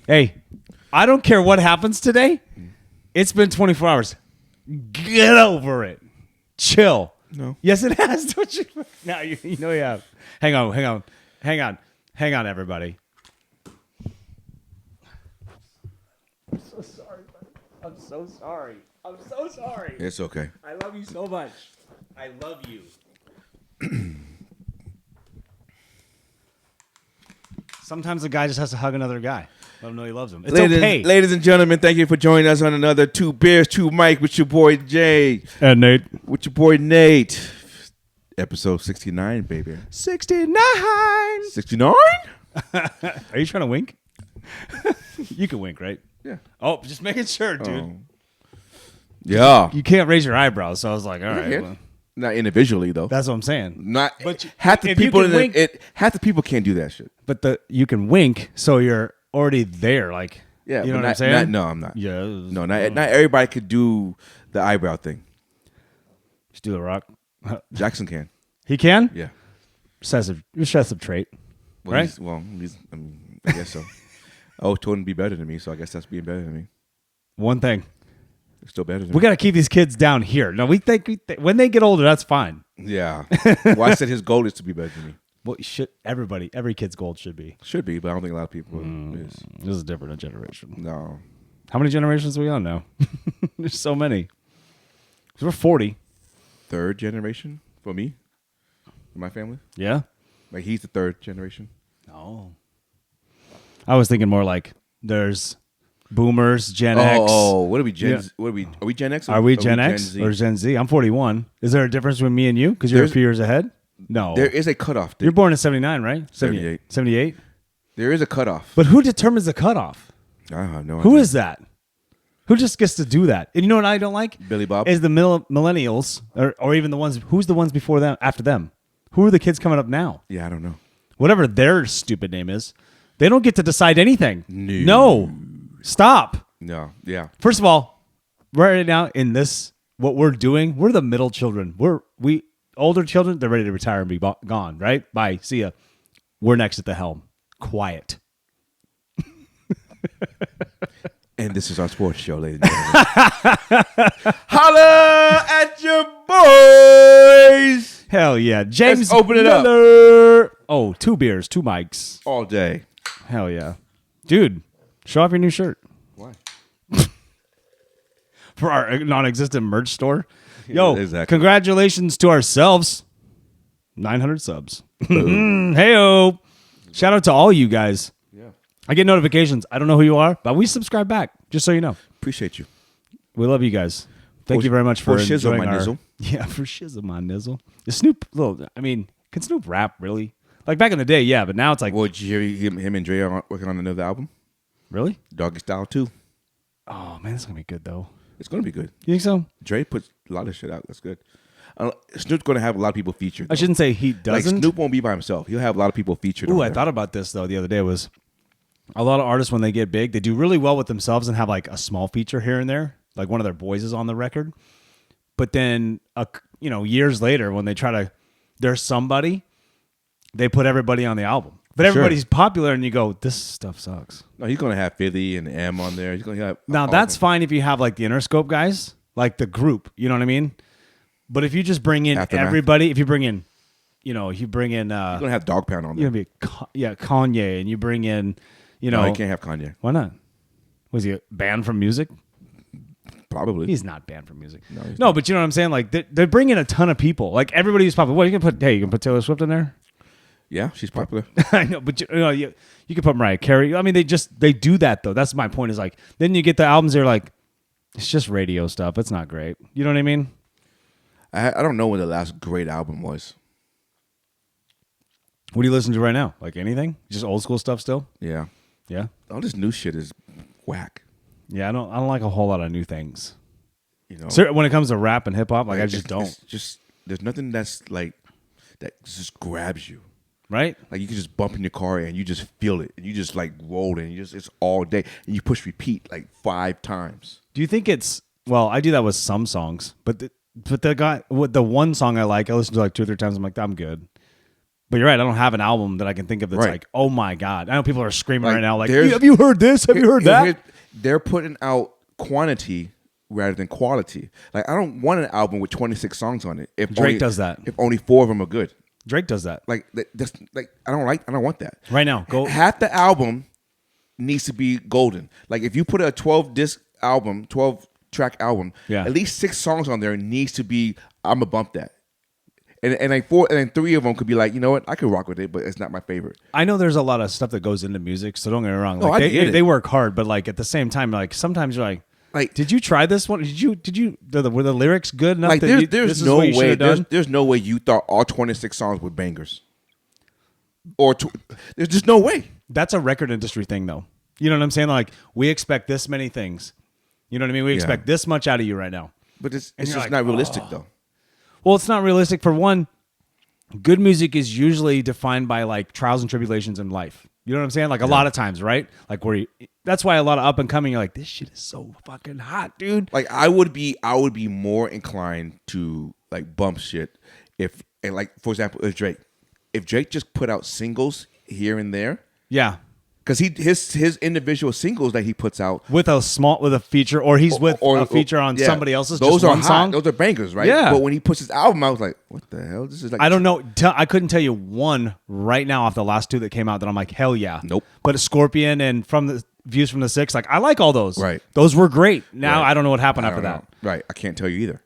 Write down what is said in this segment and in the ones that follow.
Hey, I don't care what happens today. It's been 24 hours. Get over it. Chill. No. Yes, it has. Don't you? No, you know you have. Hang on, everybody. I'm so sorry, buddy. I'm so sorry. It's okay. I love you so much. I love you. Sometimes a guy just has to hug another guy. Let him know he loves him. It's okay. Ladies and gentlemen, thank you for joining us on another Two Beers, Two Mike with your boy Jay. And Nate. With your boy Nate. Episode 69, baby. 69. 69? Are you trying to wink? You can wink, right? Yeah. Oh, just making sure, dude. Oh. Yeah. You can't raise your eyebrows, so I was like, all right. Well, not individually though. that's what I'm saying. Not But half the if you people can wink- half the people can't do that shit. But you can wink, so you're already there. Like, Yeah, you know but what I'm saying? no, I'm not. Yeah. No, not everybody could do the eyebrow thing. Just do the rock. Jackson can. He can? Yeah. Recessive trait. Well, Right? I guess so. I was told him to be better than me, so I guess that's being better than me. One thing. It's still better than We me. got to keep these kids down here. No, we think when they get older, that's fine. Yeah. Well, I said his goal is to be better than me. Well, every kid's goal should be. Should be, but I don't think a lot of people is. This is different generation. No. How many generations are we on now? There's so many. 'Cause we're 40. Third generation for me, in my family. Yeah? Like he's the third generation. No. I was thinking more like there's boomers, Gen X. Oh, what are we Gen? Yeah. What are we? Are we Gen X? Are we Gen X Z? or Gen Z? I'm 41. Is there a difference between me and you? Because you're a There's- few years ahead? No. There is a cutoff. You're born in 79, right? 78. 78? There is a cutoff. But who determines the cutoff? I have no idea. Who is that? Who just gets to do that? And you know what I don't like? Billy Bob? Is the millennials or even the ones, who's the ones before them, after them? Who are the kids coming up now? Yeah, I don't know. Whatever their stupid name is, they don't get to decide anything. No. Stop. No. Yeah. First of all, right now in this, what we're doing, we're the middle children. We older children, they're ready to retire and be gone, right? Bye. See ya. We're next at the helm. Quiet. And this is our sports show, ladies and gentlemen. Holla at your boys Hell yeah. James, Let's open it up. Miller. Oh, 2 beers, 2 mics. all day. Hell yeah. Dude, show off your new shirt. Why? For our non-existent merch store. Yo, exactly. Congratulations to ourselves. 900 subs. Hey-o. Shout out to all you guys. Yeah. I get notifications. I don't know who you are, but we subscribe back, just so you know. Appreciate you. We love you guys. Thank you very much for shizzle enjoying my our... nizzle. Yeah, for shizzle my nizzle. The Snoop, can Snoop rap, really? Like back in the day, yeah, but now it's like... Well, did you hear him and Dre are working on another album? Really? Doggy Style 2. Oh, man, it's going to be good, though. It's going to be good. You think so? Dre puts a lot of shit out. That's good. Snoop's going to have a lot of people featured. I shouldn't say he Like doesn't. Snoop won't be by himself. He'll have a lot of people featured. Ooh, on I there. thought about this, though, the other day was a lot of artists, when they get big, they do really well with themselves and have like a small feature here and there. Like one of their boys is on the record. But then, years later, when they try to, there's somebody, they put everybody on the album. But everybody's popular, and you go, this stuff sucks. No, he's going to have Philly and M on there. He's going to have Now, that's fine if you have like the Interscope guys, like the group, you know what I mean? But if you just bring in Aftermath. everybody, if you bring in, He's going to have Dog Pound on there. you're going to be, Kanye, and you bring in, No, he can't have Kanye. Why not? Was he banned from music? Probably. He's not banned from music. he's No, but you know what I'm saying? Like, they're bringing a ton of people. Like, everybody's popular. What, you can put Taylor Swift in there? Yeah, she's popular. I know, but you can put Mariah Carey. I mean, they do that, though. That's my point is like, then you get the albums, they're like, it's just radio stuff. It's not great. You know what I mean? I don't know when the last great album was. What do you listen to right now? Like anything? Just old school stuff still? Yeah. Yeah? All this new shit is whack. Yeah, I don't like a whole lot of new things. You know, So when it comes to rap and hip hop, like I just don't. It's just there's nothing that's like that just grabs you. Right? Like you can just bump in your car and you just feel it, and you just like roll and it's all day, and you push repeat like 5 times. Do you think it's well? I do that with some songs, but the one song I like, I listen to like 2 or 3 times. I'm like, I'm good. But you're right. I don't have an album that I can think of that's Right. like, oh my God. I know people are screaming Like, right now, like, there's- have you heard this? Have you heard that? They're putting out quantity rather than quality. Like, I don't want an album with 26 songs on it. If Drake does that. If only 4 of them are good. Drake does that. Like, just like I don't want that. Right now, go. Half the album needs to be golden. Like, if you put a 12 track album, Yeah. at least 6 songs on there needs to be. I'm gonna bump that. And like 4, and then 3 of them could be like, you know what, I could rock with it, but it's not my favorite. I know there's a lot of stuff that goes into music, so don't get me wrong. No, Like, I get it. they work hard, but like at the same time, like sometimes you're like, did you try this one? Were the lyrics good enough? Like, that there's this is no what you should way. have done? There's no way you thought all 26 songs were bangers. There's just no way. That's a record industry thing, though. You know what I'm saying? Like, we expect this many things. You know what I mean? We expect this much out of you right now. But it's you're just like, not realistic, though. Well, it's not realistic. For one, good music is usually defined by like trials and tribulations in life. You know what I'm saying? Like a lot of times, right? Like that's why a lot of up and coming, you're like, this shit is so fucking hot, dude. Like, I would be more inclined to like bump shit if, and like, for example, if Drake just put out singles here and there, Yeah. because his individual singles that he puts out With a feature, or he's with a feature on yeah, somebody else's those just are one hot. song. Those are bangers, right? Yeah. But when he puts his album out, I was like, what the hell? This is like, I don't know. I couldn't tell you one right now off the last 2 that came out that I'm like, hell yeah. Nope. But Scorpion and from the Views from the Six, like I like all those. Right. Those were great. Now Right. I don't know what happened I after don't that. know. Right. I can't tell you either.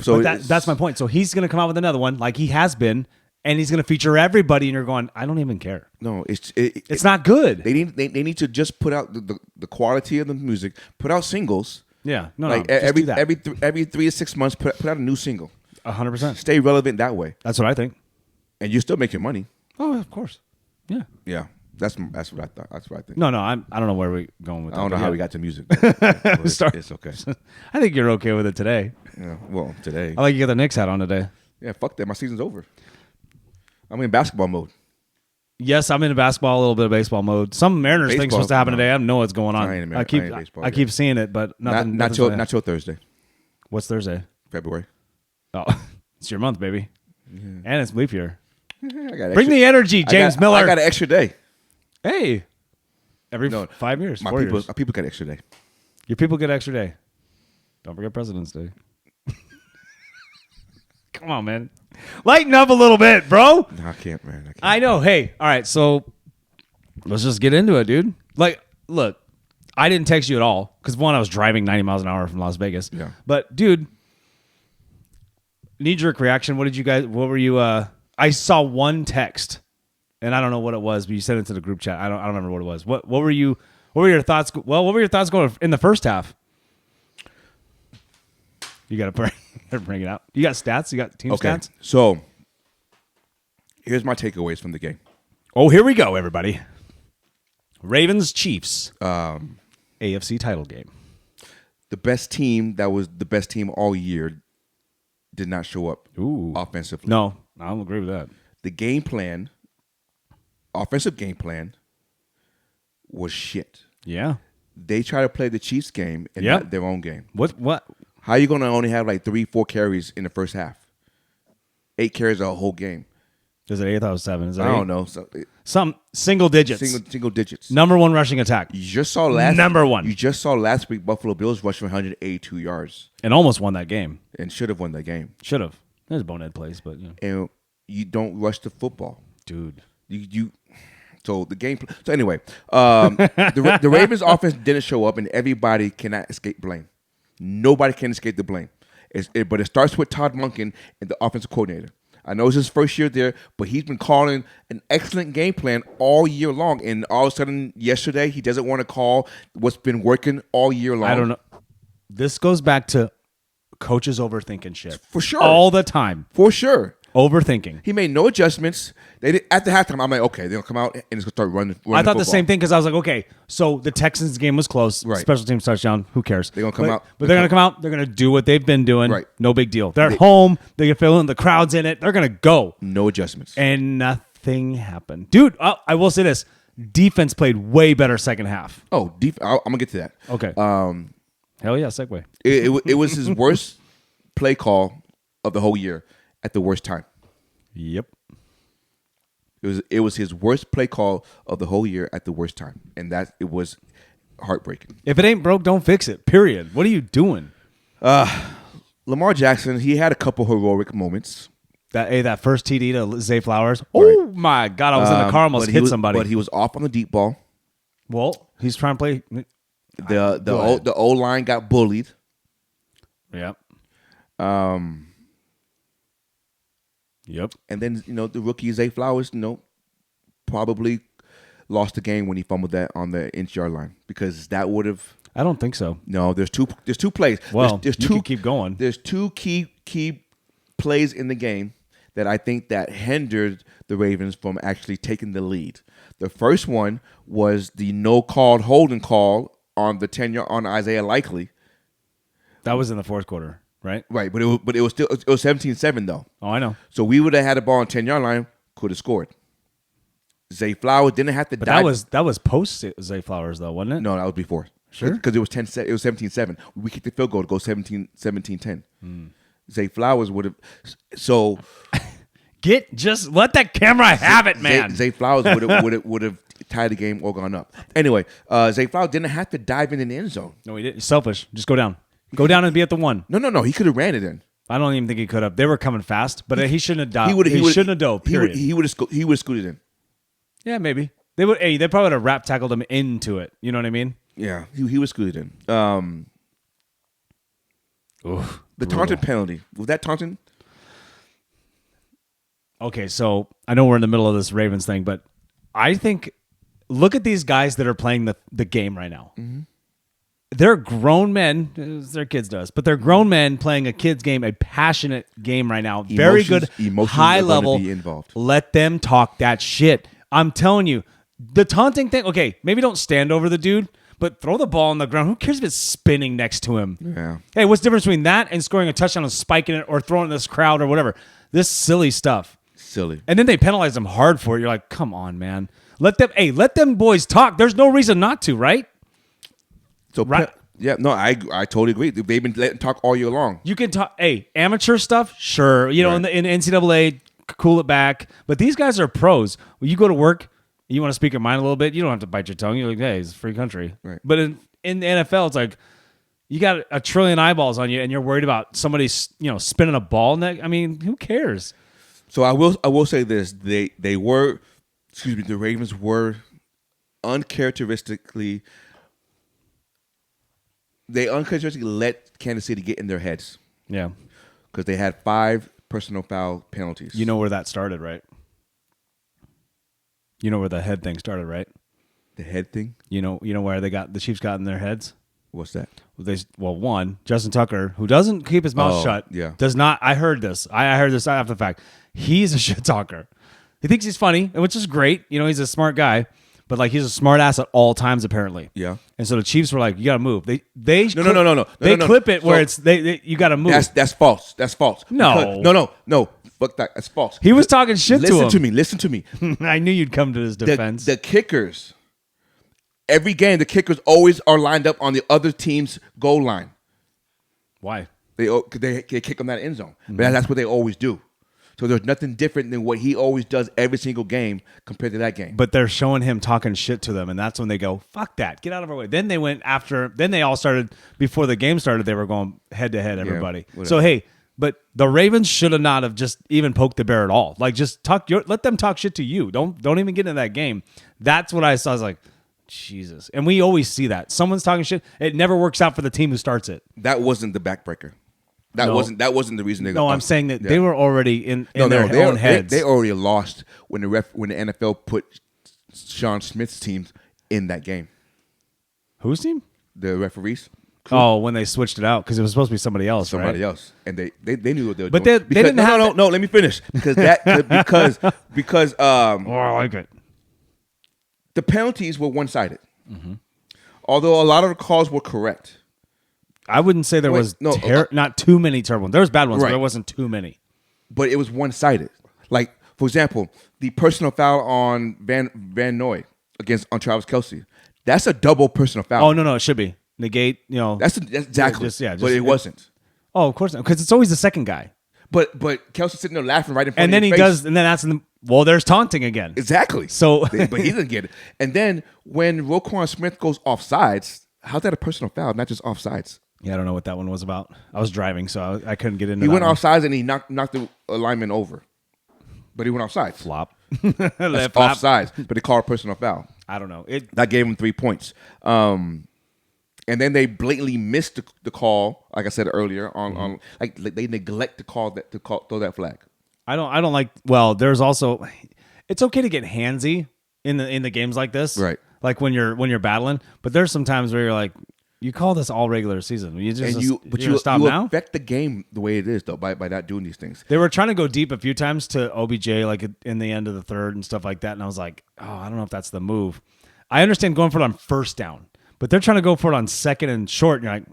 So But that's my point. So he's going to come out with another one like he has been, and he's going to feature everybody, and you're going, I don't even care. No, It's not good. They need to just put out the quality of the music. Put out singles. Yeah. No, Like just do that. every 3 to 6 months, put out a new single. 100%. Stay relevant that way, That's what I think. and you still make your money. Oh, of course. Yeah. Yeah, that's what I thought. That's what I think. No, I don't know where we're going with that. I don't know but how yeah. we got to music. But it's okay. I think you're okay with it today. Yeah, well, today. I like you got the Knicks hat on today. Yeah, fuck that. My season's over. I'm in basketball mode. Yes, I'm in basketball, a little bit of baseball mode. Some Mariners thing's Baseball, supposed to happen no. today. I don't know what's going on. I ain't in I keep baseball I keep seeing it, but nothing. Not till Thursday, What's Thursday? February. Oh, it's your month, baby, and it's leap year. I got Bring the energy, James Miller. I got an extra day. Hey, every No, 5 years, My 4 people, years. my people got an extra day. Your people get extra day. Don't forget President's Day. Come on, man. Lighten up a little bit, bro. No, I can't, man. I can't. I know. Hey, all right. So let's just get into it, dude. Like, look, I didn't text you at all because one, I was driving 90 miles an hour from Las Vegas. Yeah. But, dude, knee-jerk reaction. What were you? I saw one text, and I don't know what it was, but you sent it to the group chat. I don't remember what it was. What were your thoughts? Well, what were your thoughts going in the first half? You got to bring it out. You got stats? You got team stats? So here's my takeaways from the game. Oh, here we go, everybody. Ravens Chiefs. AFC title game. The best team that was the best team all year did not show up offensively. No, I don't agree with that. The game plan, offensive game plan, was shit. Yeah. They try to play the Chiefs game and Yep. not their own game. What? How are you going to only have like 3-4 carries in the first half? 8 carries a whole game. Is it 8? I thought it was 7. Is it I 8? don't know. So, Some single digits. single digits. Number one rushing attack. You just saw last Number one. You just saw last week Buffalo Bills rush for 182 yards And almost won that game. and should have won that game. Should have. There's bonehead plays, but And you don't rush the football. dude. You so the game. So anyway, the Ravens offense didn't show up, and everybody cannot escape blame. Nobody can escape the blame. But it starts with Todd Monken and the offensive coordinator. I know it's his first year there, but he's been calling an excellent game plan all year long. And all of a sudden, yesterday, he doesn't want to call what's been working all year long. I don't know. This goes back to coaches overthinking shit. For sure. All the time. For sure. Overthinking. He made no adjustments. They did, at the halftime, I'm like, okay, they're going to come out and it's going to start running I thought the football. same thing because I was like, okay, so the Texans game was close. Right. Special teams touchdown. Who cares? They're gonna come out. But they're going to come out. They're going to do what they've been doing. Right. No big deal. They're at home. They can fill in. The crowd's in it. They're going to go. No adjustments. And nothing happened. Dude, I will say this. Defense played way better second half. I'm going to get to that. Okay. Hell yeah, segue. It was his worst play call of the whole year at the worst time. Yep. It was his worst play call of the whole year at the worst time, and that it was heartbreaking. If it ain't broke, don't fix it. Period. What are you doing? Lamar Jackson, he had a couple heroic moments. That first TD to Zay Flowers. Oh my God! I was in the car, almost hit somebody. But he was off on the deep ball. Well, he's trying to play. The O line got bullied. Yep. Yep. And then the rookie Zay Flowers, probably lost the game when he fumbled that on the inch-yard line because that would have. I don't think so. No, there's two plays. Well, there's you two. can keep going. There's two key plays in the game that I think that hindered the Ravens from actually taking the lead. The first one was the no-called holding call on the 10-yard on Isaiah Likely. That was in the fourth quarter, right? Right, but it was still 17-7 though. Oh, I know. So we would have had the ball on 10-yard line, could have scored. Zay Flowers didn't have to dive. That was post Zay Flowers though, wasn't it? No, that was before. Sure. Because it was 17-7. We kicked the field goal to go 17-10. Zay Flowers would have. So Just let that camera have it, man. Zay Flowers would have tied the game or gone up. Anyway, Zay Flowers didn't have to dive in the end zone. No, he didn't. Selfish. Just go down. Go down and be at the one. No. He could have ran it in. I don't even think he could have. They were coming fast, but he shouldn't have dove. He shouldn't have dove. Period. He would have scooted in. Yeah, maybe they would. Hey, they probably would have rap tackled him into it. You know what I mean? Yeah, he was scooted in. The taunting penalty, was that taunting? Okay, so I know we're in the middle of this Ravens thing, but I think look at these guys that are playing the game right now. Mm-hmm. They're grown men, as their kids does, but they're grown men playing a kid's game, a passionate game right now. Very good, high level. Be involved. Let them talk that shit. I'm telling you, the taunting thing. Okay, maybe don't stand over the dude, but throw the ball on the ground. Who cares if it's spinning next to him? Yeah. Hey, what's the difference between that and scoring a touchdown and spiking it or throwing it in this crowd or whatever? This silly stuff. Silly. And then they penalize them hard for it. You're like, come on, man. Let them boys talk. There's no reason not to, right? So right. Yeah, no, I totally agree. They've been letting talk all year long. You can talk. Hey, amateur stuff, sure. In the NCAA, cool it back. But these guys are pros. When you go to work, you want to speak your mind a little bit. You don't have to bite your tongue. You're like, hey, it's a free country. Right. But in the NFL, it's like you got a trillion eyeballs on you, and you're worried about somebody spinning a ball. I mean, who cares? So I will say this: the Ravens were uncharacteristically. They uncharacteristically let Kansas City get in their heads. Yeah. Because they had 5 personal foul penalties. You know where that started, right? You know where the head thing started, right? The head thing? You know where the Chiefs got in their heads? What's that? One, Justin Tucker, who doesn't keep his mouth shut, does not. I heard this. I heard this after the fact. He's a shit talker. He thinks he's funny, which is great. He's a smart guy. But he's a smart ass at all times apparently. Yeah. And so the Chiefs were like, "You got to move." They no. They clip it where it's you got to move. That's false. That's false. No. No. Fuck that. That's false. He was talking shit to him. Listen to me. I knew you'd come to his defense. The kickers. Every game, the kickers always are lined up on the other team's goal line. Why? They kick on that end zone. Mm-hmm. But that's what they always do. So there's nothing different than what he always does every single game compared to that game. But they're showing him talking shit to them, and that's when they go, fuck that, get out of our way. Then they went after, then they all started, before the game started, they were going head-to-head, everybody. So, hey, but the Ravens should have not have just even poked the bear at all. Just let them talk shit to you. Don't even get into that game. That's what I saw. I was like, Jesus. And we always see that. Someone's talking shit. It never works out for the team who starts it. That wasn't the backbreaker. That wasn't the reason they. No, I'm saying that they were already in their own heads. They already lost when the NFL put Sean Smith's teams in that game. Whose team? The referees. Oh, when they switched it out because it was supposed to be somebody else. Somebody else, and they knew what they were doing. But they didn't have. No. Let me finish because because. Oh, I like it. The penalties were one-sided, although a lot of the calls were correct. I wouldn't say there was not too many terrible ones. There was bad ones, but there wasn't too many. But it was one-sided. Like, for example, the personal foul on Van Noy on Travis Kelce. That's a double personal foul. Oh, no, it should be. Negate, That's exactly. But it wasn't. Oh, of course not, because it's always the second guy. But Kelsey's sitting there laughing right in front And of then your he face. does, and then that's there's taunting again. Exactly. So, But he didn't get it. And then when Roquan Smith goes offsides, how's that a personal foul, not just offsides? yeah, I don't know what that one was about. I was driving, so I couldn't get into. He that went one. offsides and he knocked the lineman over. But he went offsides. Flop. That's Flop. offsides. But they called a personal foul. I don't know. That gave him 3 points. And then they blatantly missed the call, like I said earlier, on like they neglect to throw that flag. I don't like. Well, there's also. It's okay to get handsy in the games like this, Right? Like when you're battling, but there's some times where you're like, you call this all regular season. You stop now. Affect the game the way it is though by not doing these things. They were trying to go deep a few times to OBJ, like in the end of the third and stuff like that, and I was like, oh, I don't know if that's the move. I understand going for it on first down, but they're trying to go for it on second and short. And you're like,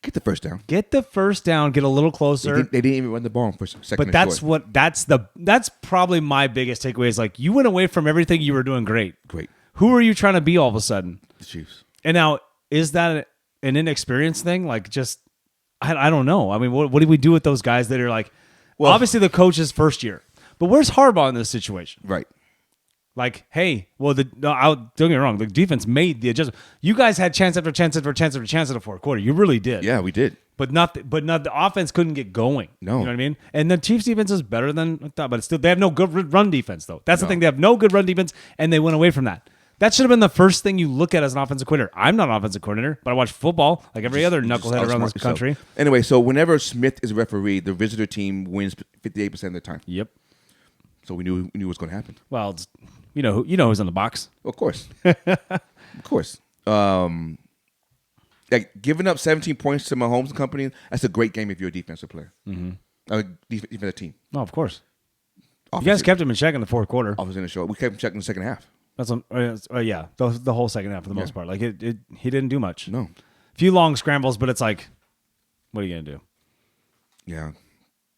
Get the first down. get the first down, get a little closer. They didn't even run the ball on first, second. But that's probably my biggest takeaway is like you went away from everything you were doing great. Great. Who are you trying to be all of a sudden? The Chiefs. And now is that an inexperienced thing? Like just I don't know. I mean, what do we do with those guys that are like? Well, obviously the coach is first year, but where's Harbaugh in this situation? Right. Like, hey, well, don't get me wrong. The defense made the adjustment. You guys had chance after chance after chance after chance in the fourth quarter. You really did. Yeah, we did. But not the offense couldn't get going. No. You know what I mean? And the Chiefs defense is better than I thought, but still they have no good run defense though. That's the thing. They have no good run defense, and they went away from that. That should have been the first thing you look at as an offensive coordinator. I'm not an offensive coordinator, but I watch football like every other knucklehead around this country. Anyway, so whenever Smith is a referee, the visitor team wins 58% of the time. Yep. So we knew what's going to happen. Well, you know who's in the box. Of course. Of course. Like giving up 17 points to Mahomes and company, that's a great game if you're a defensive player. Mm-hmm. Defensive team. Oh, of course. Offensive. You guys kept him in check in the fourth quarter. I was in the show. We kept him check in the second half. That's yeah, the whole second half for the most part. Like he didn't do much. No. A few long scrambles, but it's like, what are you gonna do? Yeah.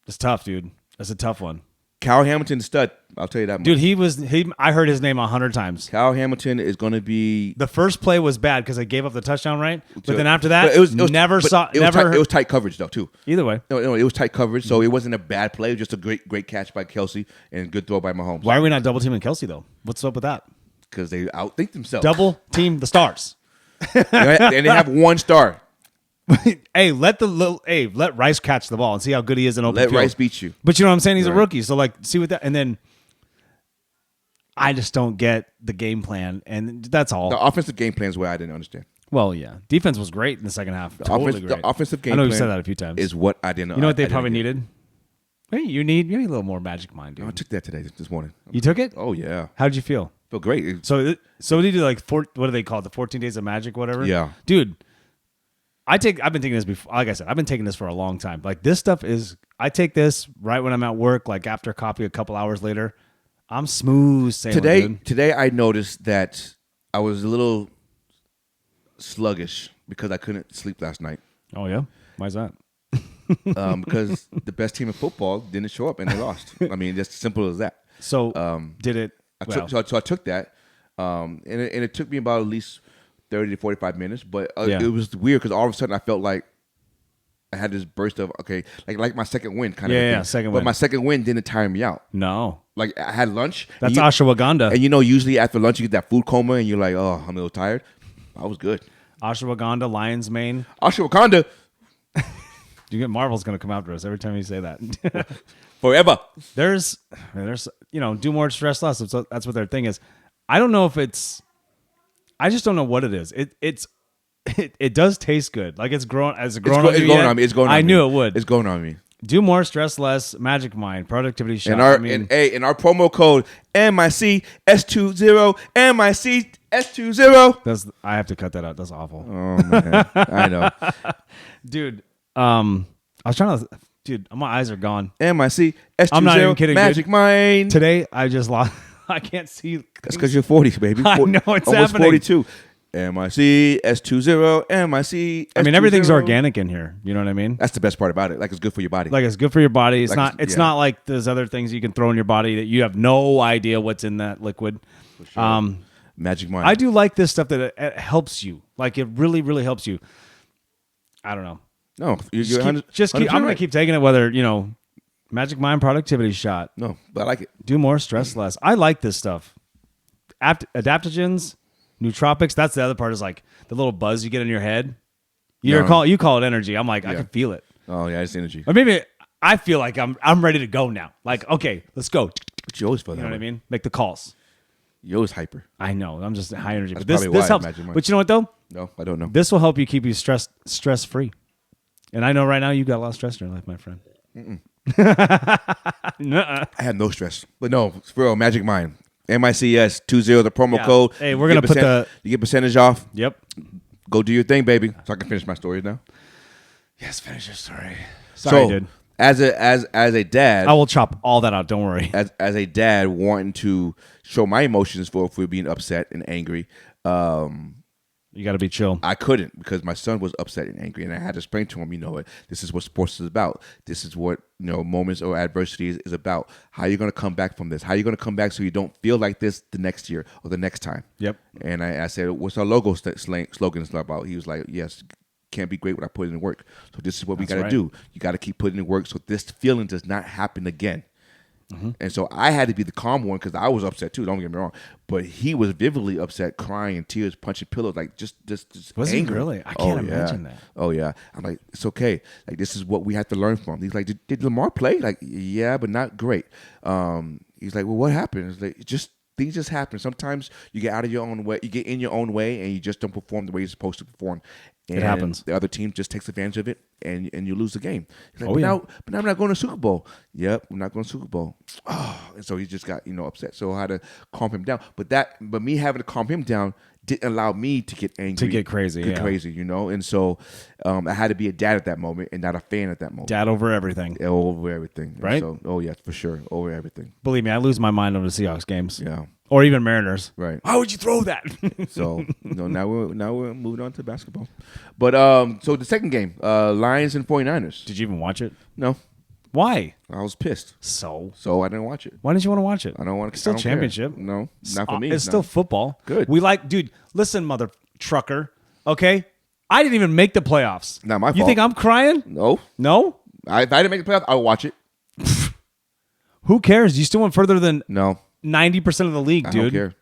It's tough, dude. That's a tough one. Kyle Hamilton, the stud. I'll tell you that much. Dude, I heard his name 100 times. Kyle Hamilton is going to be. The first play was bad because I gave up the touchdown, right? But then after that, it was never. It was tight coverage though too. Either way, No, it was tight coverage, so it wasn't a bad play. It was just a great catch by Kelsey and good throw by Mahomes. why are we not double teaming Kelsey though? What's up with that? Because they outthink themselves. Double team the stars. And they have one star. Hey, let Rice catch the ball and see how good he is in open field. Let Rice beat you. But you know what I'm saying? He's a rookie, so like, see what that. And then I just don't get the game plan, and that's all. The offensive game plan is where I didn't understand. Well, yeah, defense was great in the second half. The offensive game I know plan you said that a few times. Is what I didn't know. You know what they probably needed? Hey, you need a little more magic mind, dude. I took that today, this morning. You took it? Oh yeah. How did you feel? Feel great. So did you do like what do they call it? The 14 days of magic, whatever. Yeah, dude. I've been taking this before. Like I said, I've been taking this for a long time. Like this stuff is. I take this right when I'm at work. Like after coffee, a couple hours later, I'm smooth sailing. Today I noticed that I was a little sluggish because I couldn't sleep last night. Oh yeah, why is that? Because the best team in football didn't show up and they lost. I mean, just simple as that. So did it? So I took that, and it took me about at least 30 to 45 minutes. But it was weird because all of a sudden I felt like I had this burst of like my second win kind of thing. Yeah, second win. But my second win didn't tire me out. No, like I had lunch. That's ashwagandha. And usually after lunch you get that food coma and you're like, oh, I'm a little tired. I was good. Ashwagandha, lion's mane. Ashwagandha. You get Marvel's gonna come after us every time you say that. Forever. There's do more, stress less. That's what their thing is. I don't know if it's. I just don't know what it is. It does taste good. Like it's grown on me. It's going on me. I knew it would. It's going on me. Do more, stress less, magic mind, productivity shot. In our promo code MIC S20 MIC S20. I have to cut that out. That's awful. Oh man, I know, dude. I was trying to. Dude, my eyes are gone. MIC S20. I'm not even kidding. Magic mind. Today I just lost. I can't see. That's because you're 40, baby. I know it's almost happening. 42. MIC S20 MIC S20. I mean, everything's organic in here. You know what I mean? That's the best part about it. Like it's good for your body. Like it's good for your body. It's not like there's other things you can throw in your body that you have no idea what's in that liquid. For sure. Magic mind. I do like this stuff that it helps you. Like it really, really helps you. I don't know. No, I'm going to keep taking it whether, Magic Mind productivity shot. No, but I like it. Do more, stress less. I like this stuff. Adaptogens, nootropics. That's the other part. Is like the little buzz you get in your head. You call it energy. I'm like, I can feel it. Oh yeah, it's energy. Or maybe I feel like I'm ready to go now. Like, okay, let's go. But you always feel that. You know way. what I mean? Make the calls. You're always hyper. I know. I'm just high energy. That's But probably this why helps. Magic Mind. But you know what though? No, I don't know. This will help you keep you stress free. And I know right now you got a lot of stress in your life, my friend. I had no stress. But no, for real, Magic Mind. MICS 20, the promo code. Hey, we're gonna put you get percentage off. Yep. Go do your thing, baby. So I can finish my story now. Yes, finish your story. Sorry, dude. As a dad, I will chop all that out. Don't worry. as a dad wanting to show my emotions for being upset and angry, You got to be chill. I couldn't because my son was upset and angry, and I had to explain to him, this is what sports is about. This is what moments or adversity is about. How you're going to come back from this? How you're going to come back so you don't feel like this the next year or the next time? Yep. And I said, "What's our logo slogan about?" He was like, "Yes, can't be great without putting in work. So this is what we got to do. You got to keep putting in work so this feeling does not happen again." Mm-hmm. And so I had to be the calm one because I was upset too. Don't get me wrong, but he was vividly upset, crying, tears, punching pillows, like just was angry. he really? I can't imagine that. Oh yeah, I'm like, it's okay. Like this is what we have to learn from. He's like, did Lamar play? Like, yeah, but not great. He's like, well, what happened? It's like things just happen. Sometimes you get out of your own way, you get in your own way, and you just don't perform the way you're supposed to perform. And it happens. The other team just takes advantage of it, and you lose the game. He's like, but now I'm not going to Super Bowl. Yep, we're not going to Super Bowl. Oh, and so he just got upset. So I had to calm him down. But me having to calm him down didn't allow me to get angry, to get crazy, And so I had to be a dad at that moment and not a fan at that moment. Dad over everything. Over everything, right? So, oh yeah, for sure, over everything. Believe me, I lose my mind over the Seahawks games. Yeah. Or even Mariners. Right. Why would you throw that? So now we're moving on to basketball. But so the second game, Lions and 49ers. Did you even watch it? No. Why? I was pissed. So I didn't watch it. Why didn't you want to watch it? I don't want to. Still championship. Care. No, not for me. It's still football. Good. Dude, listen, mother trucker. Okay? I didn't even make the playoffs. Not my fault. You think I'm crying? No. No? If I didn't make the playoffs, I'll watch it. Who cares? You still went further than No. 90% of the league, dude. I don't care.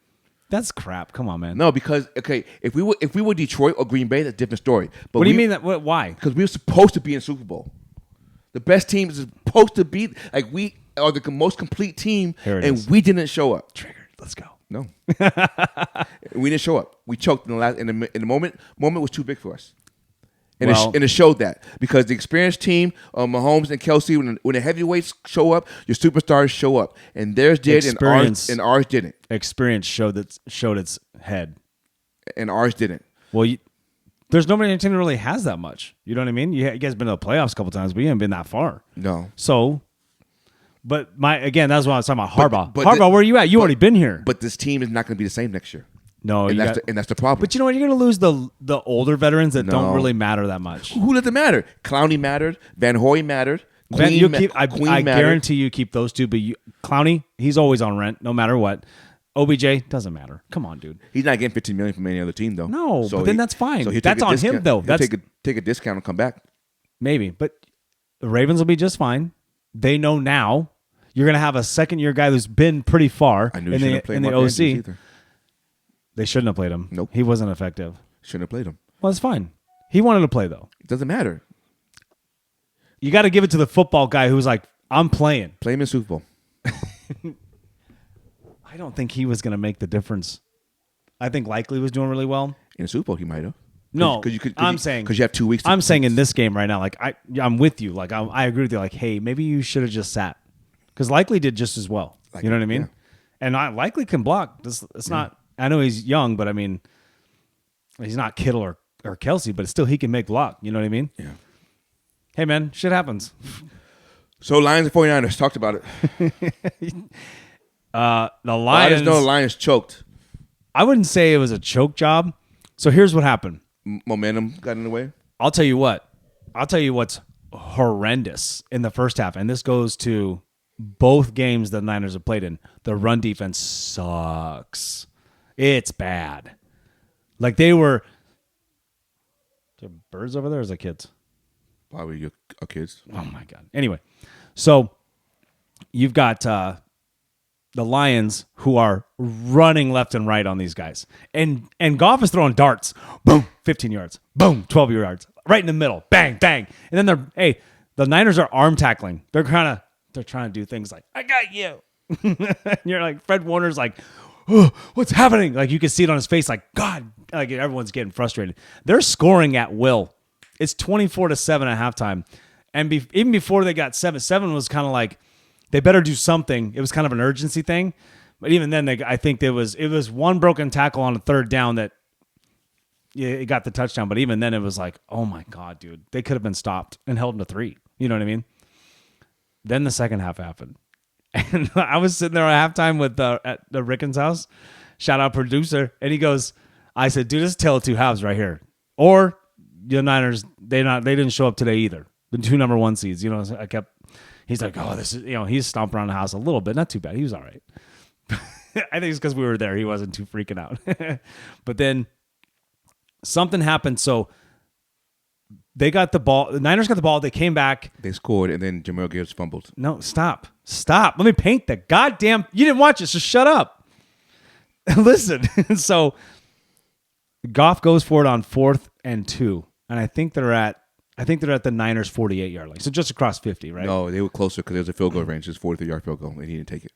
That's crap. Come on, man. No, because if we were Detroit or Green Bay, that's a different story. But what do you mean that? Why? Because we were supposed to be in Super Bowl. The best team is supposed to be we are the most complete team, and we didn't show up. Triggered. Let's go. No, we didn't show up. We choked in the last. In the moment was too big for us, and it showed that because the experienced team, Mahomes and Kelsey, when the heavyweights show up, your superstars show up, and theirs did, and ours didn't. Experience showed its head, and ours didn't. Well, there's nobody on your team that really has that much. You know what I mean? You guys been to the playoffs a couple times, but you haven't been that far. No. So, but that's what I was talking about. Harbaugh. But Harbaugh, where are you at? You already been here. But this team is not going to be the same next year. No, and that's the problem. But you know what? You're going to lose the older veterans that don't really matter that much. Who does it matter? Clowney mattered. Van Hoy mattered. Queen I guarantee you keep those two. But Clowney, he's always on rent, no matter what. OBJ doesn't matter. Come on, dude. He's not getting $15 million from any other team, though. No, but then that's fine. So that's on him, though. He'll take a discount and come back. Maybe, but the Ravens will be just fine. They know now. You're going to have a second-year guy who's been pretty far in the OC. Either. They shouldn't have played him. Nope. He wasn't effective. Shouldn't have played him. Well, it's fine. He wanted to play, though. It doesn't matter. You got to give it to the football guy who's like, I'm playing. Play him in Super Bowl. I don't think he was going to make the difference. I think Likely was doing really well. In the Super Bowl, he might have. No, I'm saying because you have 2 weeks. I'm saying in this game right now, like I'm with you. Like I agree with you. Like, hey, maybe you should have just sat because Likely did just as well. You know what I mean? Yeah. And Likely can block. It's not. I know he's young, but I mean, he's not Kittle or Kelsey, but still he can make block. You know what I mean? Yeah. Hey man, shit happens. So Lions and 49ers talked about it. The Lions. I just know the Lions choked. I wouldn't say it was a choke job. So here's what happened. Momentum got in the way. I'll tell you what. I'll tell you what's horrendous in the first half, and this goes to both games the Niners have played in. The run defense sucks. It's bad. Like they were. Are there birds over there or is it kids? Probably our kids. Oh my God. Anyway, so you've got the Lions who are running left and right on these guys. And Goff is throwing darts. Boom, 15 yards. Boom, 12 yards. Right in the middle. Bang, bang. And then the Niners are arm tackling. They're trying to do things like, I got you. And you're like, Fred Warner's like, oh, what's happening? Like, you can see it on his face, like, God, like everyone's getting frustrated. They're scoring at will. It's 24-7 at halftime. And even before they got 7 was kind of like, they better do something. It was kind of an urgency thing. But even then, I think it was one broken tackle on a third down that it got the touchdown. But even then, it was like, oh my God, dude. They could have been stopped and held them to 3. You know what I mean? Then the second half happened. And I was sitting there at halftime at the Rickens house. Shout out producer. And he goes, I said, dude, this is tale of two halves right here. Or the Niners, they didn't show up today either. The 2 number 1 seeds. You know, he's like, oh, this is, he's stomping around the house a little bit. Not too bad. He was all right. I think it's because we were there. He wasn't too freaking out. But then something happened. So they got the ball. The Niners got the ball. They came back. They scored, and then Jameer Gibbs fumbled. No, stop. Let me paint the goddamn. You didn't watch it, so shut up. Listen. So Goff goes for it on 4th and 2, and I think they're at the Niners 48-yard line. So just across 50, right? No, they were closer because there was a field goal range. It was 43-yard field goal, and he didn't take it.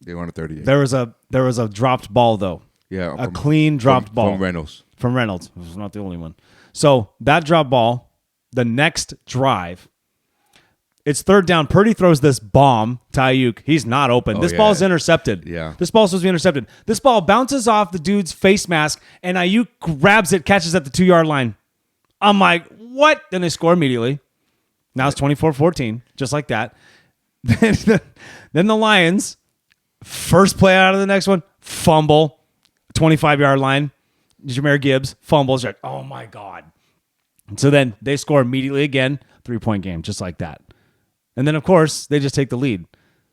They were on a 38. There was a dropped ball though. Yeah, a clean dropped ball from Reynolds. From Reynolds. It was not the only one. So that drop ball, the next drive, it's 3rd down. Purdy throws this bomb to Ayuk. He's not open. This ball's intercepted. Yeah. This ball's supposed to be intercepted. This ball bounces off the dude's face mask, and Ayuk grabs it, catches at the 2-yard line. I'm like, what? Then they score immediately. Now it's 24-14, just like that. Then the Lions, first play out of the next one, fumble, 25-yard line. Jameer Gibbs fumbles. You're like, oh my God. And so then they score immediately again, 3-point game, just like that. And then, of course, they just take the lead.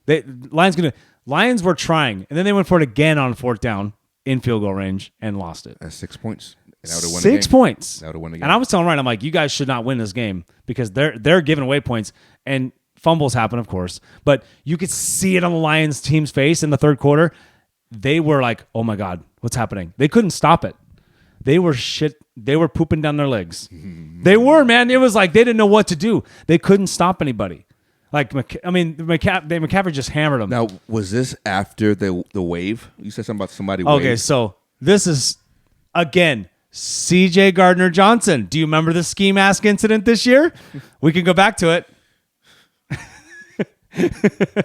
Lions were trying, and then they went for it again on 4th down in field goal range and lost it. That's 6 points. And that would've won 6 points. That would've won the game. And I was telling Ryan, I'm like, you guys should not win this game because they're giving away points, and fumbles happen, of course. But you could see it on the Lions team's face in the 3rd quarter. They were like, oh my God, what's happening? They couldn't stop it. They were pooping down their legs. They were, man. It was like they didn't know what to do. They couldn't stop anybody. Like, McCaffrey just hammered them. Now, was this after the wave? You said something about somebody Okay, so this is, again, C.J. Gardner-Johnson. Do you remember the ski mask incident this year? We can go back to it.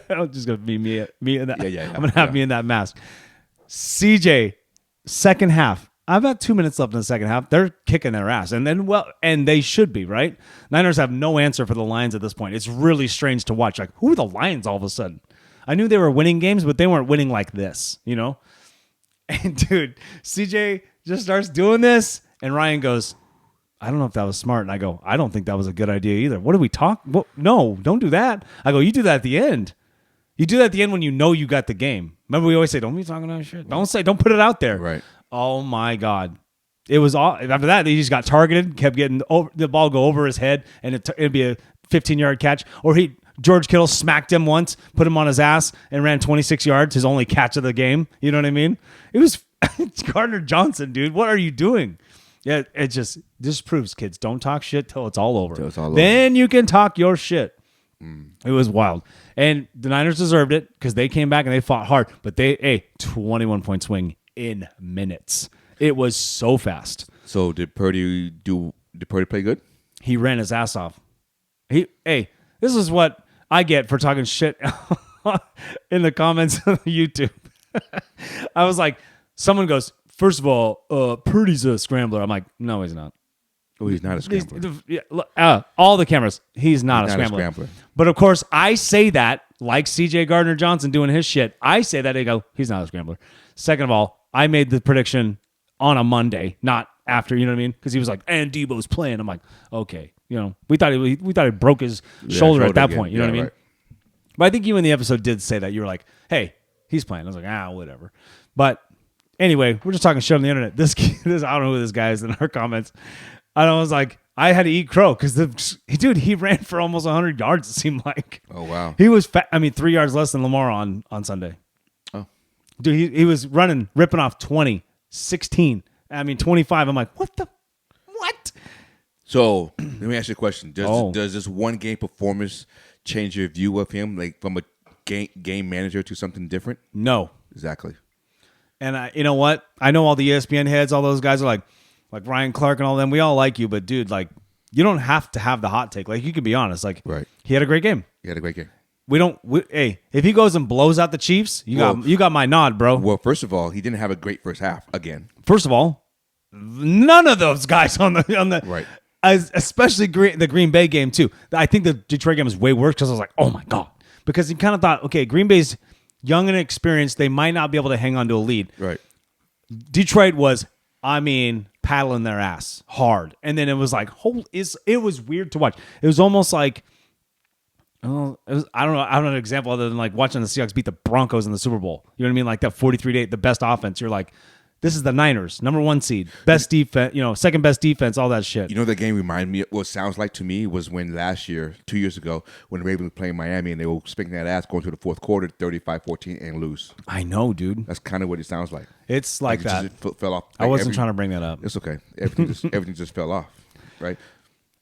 I'm just going to be me in that. Yeah. I'm going to have me in that mask. C.J., second half. About 2 minutes left in the second half. They're kicking their ass. And then, and they should be, right? Niners have no answer for the Lions at this point. It's really strange to watch. Like, who are the Lions all of a sudden? I knew they were winning games, but they weren't winning like this, you know? And, dude, CJ just starts doing this, and Ryan goes, I don't know if that was smart. And I go, I don't think that was a good idea either. What do we talk? No, don't do that. I go, you do that at the end. You do that at the end when you know you got the game. Remember, we always say, don't be talking about shit. Don't put it out there. Right. Oh my God. It was all after that. He just got targeted, kept getting the ball go over his head, and it'd be a 15-yard catch. Or George Kittle smacked him once, put him on his ass, and ran 26 yards, his only catch of the game. You know what I mean? It was Gardner-Johnson, dude. What are you doing? Yeah, it just proves, kids, don't talk shit till it's all over. Then you can talk your shit. It was wild. And the Niners deserved it because they came back and they fought hard. But 21-point swing in minutes. It was so fast. So did Purdy play good? He ran his ass off. This is what I get for talking shit in the comments of YouTube. I was like, someone goes, first of all, Purdy's a scrambler. I'm like, no, he's not. Oh, he's not a scrambler. All the cameras, he's not a scrambler. But of course, I say that like C.J. Gardner-Johnson doing his shit. I say that, they go, he's not a scrambler. Second of all, I made the prediction on a Monday, not after, you know what I mean? Because he was like, and Debo's playing. I'm like, okay. You know, we thought he broke his shoulder at that point. You know what I mean? Right. But I think you in the episode did say that. You were like, hey, he's playing. I was like, whatever. But anyway, we're just talking shit on the internet. This I don't know who this guy is in our comments. And I was like, I had to eat crow because dude, he ran for almost 100 yards. It seemed like. Oh wow. He was 3 yards less than Lamar on Sunday. Oh, Dude, he was ripping off 20, 16. 25. I'm like, what? So let me ask you a question. Oh. Does this one game performance change your view of him, like from a game manager to something different? No. Exactly. And you know what? I know all the ESPN heads, all those guys are like Ryan Clark and all them. We all like you, but dude, like, you don't have to have the hot take. Like, you can be honest. Like, right. He had a great game. He had a great game. Hey, if he goes and blows out the Chiefs, you got my nod, bro. Well, first of all, he didn't have a great first half again. First of all, none of those guys on the right. Especially the Green Bay game too. I think the Detroit game was way worse because I was like, oh my god, because you kind of thought, okay, Green Bay's young and experienced, they might not be able to hang on to a lead. Right. Detroit was, paddling their ass hard, and then it was like, it was weird to watch. It was almost like, I don't know. I don't have an example other than like watching the Seahawks beat the Broncos in the Super Bowl. You know what I mean? Like that 43-8, the best offense. You're like, this is the Niners, number 1 seed, best defense, second best defense, all that shit. You know, the game reminded me, what sounds like to me was when last year, 2 years ago, when the Ravens were playing Miami and they were spanking that ass going to the fourth quarter, 35-14 and lose. I know, dude. That's kind of what it sounds like. It's like that. It just fell off. I wasn't trying to bring that up. It's okay. Everything just fell off, right?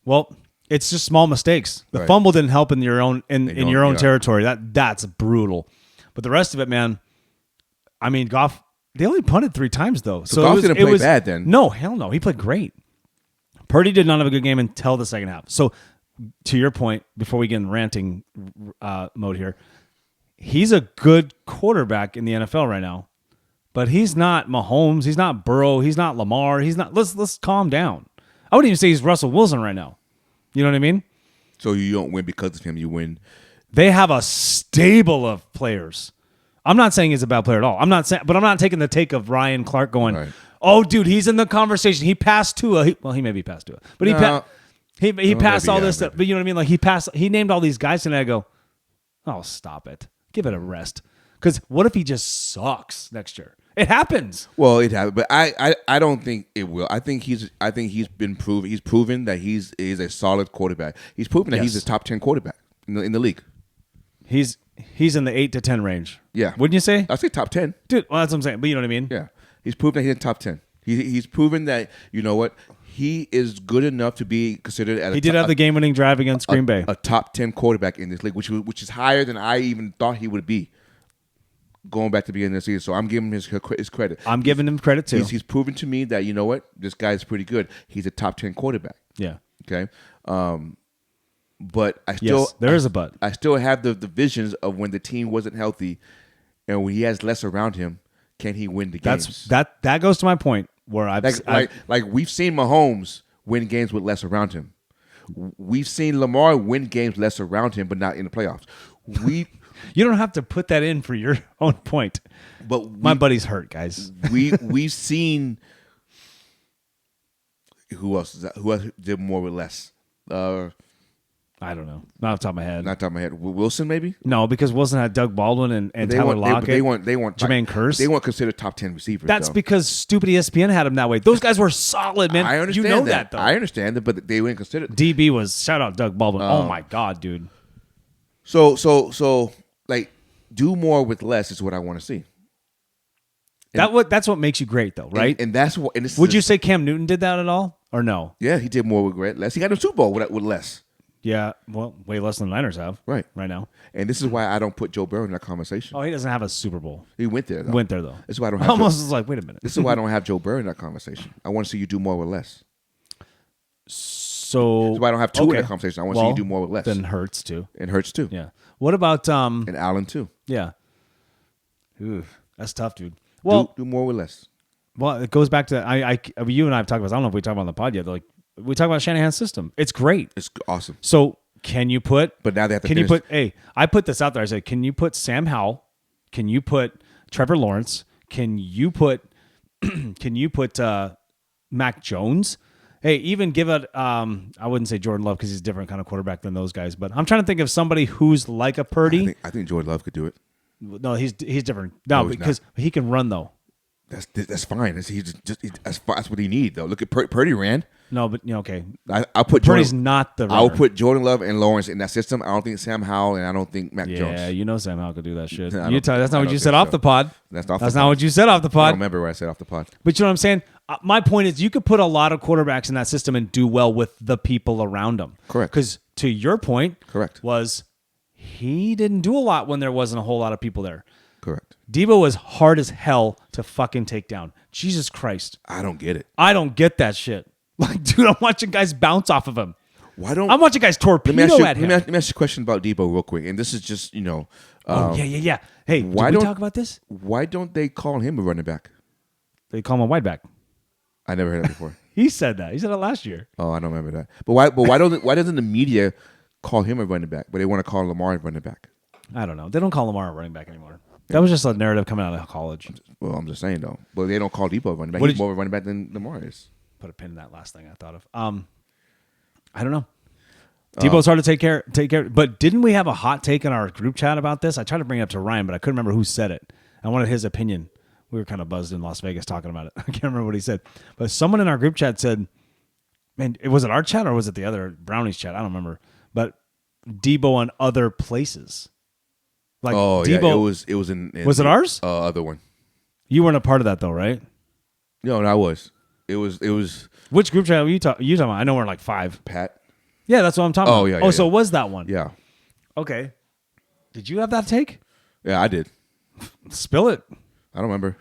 Well, it's just small mistakes. The right. fumble didn't help in your own your own yeah. territory. That's brutal. But the rest of it, man. Goff. They only punted 3 times though, so Goff didn't play bad then. No, hell no. He played great. Purdy did not have a good game until the second half. So, to your point, before we get in ranting mode here, he's a good quarterback in the NFL right now, but he's not Mahomes. He's not Burrow. He's not Lamar. He's not. Let's calm down. I wouldn't even say he's Russell Wilson right now. You know what I mean? So you don't win because of him. You win. They have a stable of players. I'm not saying he's a bad player at all. I'm not taking the take of Ryan Clark going, right. Oh, dude, he's in the conversation. He passed Tua. He may be passed Tua, but he passed all this stuff. But you know what I mean? Like he named all these guys, and I go, oh, stop it. Give it a rest. Because what if he just sucks next year? It happens. Well, it happens, but I don't think it will. I think he's been proven. He's proven that he is a solid quarterback. He's proven that he's a top 10 quarterback in the league. He's in the 8 to 10 range. Yeah. Wouldn't you say? I'd say top 10. Dude, well, that's what I'm saying. But you know what I mean? Yeah. He's proven that he's in top 10. He's proven that, you know what, he is good enough to be considered as he did have the game-winning drive against Green Bay. A top 10 quarterback in this league, which is higher than I even thought he would be going back to the beginning of the season. So I'm giving him his credit. I'm giving him credit, too. He's proven to me that, you know what, this guy's pretty good. He's a top 10 quarterback. Yeah. Okay? But there is a but. I still have the visions of when the team wasn't healthy and when he has less around him, can he win the games? That goes to my point where like we've seen Mahomes win games with less around him. We've seen Lamar win games less around him, but not in the playoffs. You don't have to put that in for your own point. But my buddy's hurt, guys. We've seen who else did more with less. I don't know. Not off the top of my head. Not top of my head. Wilson, maybe? No, because Wilson had Doug Baldwin and Tyler Lockett. They weren't Jermaine Kearse. They weren't considered top 10 receivers. That's because stupid ESPN had him that way. Those guys were solid, man. I understand you know that though. I understand that, but they weren't considered. DB was shout out Doug Baldwin. Oh my god, dude. So like do more with less is what I want to see. That's what makes you great though, right? And that's what. And would you say Cam Newton did that at all or no? Yeah, he did more with less. He got a Super Bowl with less. Yeah, well, way less than the Niners have right now. And this is why I don't put Joe Burrow in that conversation. Oh, he doesn't have a Super Bowl. He went there, though. This is why I don't have almost was like, wait a minute. This is why I don't have Joe Burrow in that conversation. I want to see you do more with less. So that's why I don't have two in that conversation. I want to see you do more with less. Then Hurts too. And Hurts too. Yeah. What about and Allen too? Yeah. Ooh, that's tough, dude. Well, do more with less. Well, it goes back to you and I have talked about this. I don't know if we talked about it on the pod yet. Like we talk about Shanahan's system. It's great. It's awesome. So can you put? But now they have to. Can you put? Hey, I put this out there. I said, can you put Sam Howell? Can you put Trevor Lawrence? Can you put? Can you put Mac Jones? Hey, even give it. I wouldn't say Jordan Love because he's a different kind of quarterback than those guys. But I'm trying to think of somebody who's like a Purdy. I think Jordan Love could do it. No, he's different. No, because he can run though. That's fine. That's what he need though. Look at Purdy ran. No, but okay. I'll put Purdy's Jordan, not the runner. I'll put Jordan Love and Lawrence in that system. I don't think Sam Howell and I don't think Mac Jones. Yeah, you know Sam Howell could do that shit. That's not what you said off the pod. That's not what you said off the I pod. don't remember what I said off the pod. But you know what I'm saying? My point is you could put a lot of quarterbacks in that system and do well with the people around them. Correct. Because to your point, correct, was he didn't do a lot when there wasn't a whole lot of people there. Correct. Debo was hard as hell to fucking take down. Jesus Christ. I don't get it. I don't get that shit. Like, dude, I'm watching guys bounce off of him. I'm watching guys torpedo at him. Let me ask you a question about Debo real quick. And this is just, yeah. Hey, did we talk about this? Why don't they call him a running back? They call him a wide back. I never heard that before. He said that. He said it last year. Oh, I don't remember that. But why doesn't the media call him a running back, but they want to call Lamar a running back? I don't know. They don't call Lamar a running back anymore. That was just a narrative coming out of college. Well, I'm just saying though. But they don't call Debo a running back. He's more of a running back than Lamar is. Put a pin in that last thing I thought of. I don't know. Debo's hard to take care. But didn't we have a hot take in our group chat about this? I tried to bring it up to Ryan, but I couldn't remember who said it. I wanted his opinion. We were kind of buzzed in Las Vegas talking about it. I can't remember what he said. But someone in our group chat said, man, was it our chat or was it the other Brownies chat? I don't remember. But Debo on other places. Like Debo, it was in was it ours? Other one. You weren't a part of that though, right? No, I was. It was. Which group chat were you talking about? I know we're like 5. Pat. Yeah, that's what I'm talking about. Yeah. So it was that one. Yeah. Okay. Did you have that take? Yeah, I did. Spill it. I don't remember.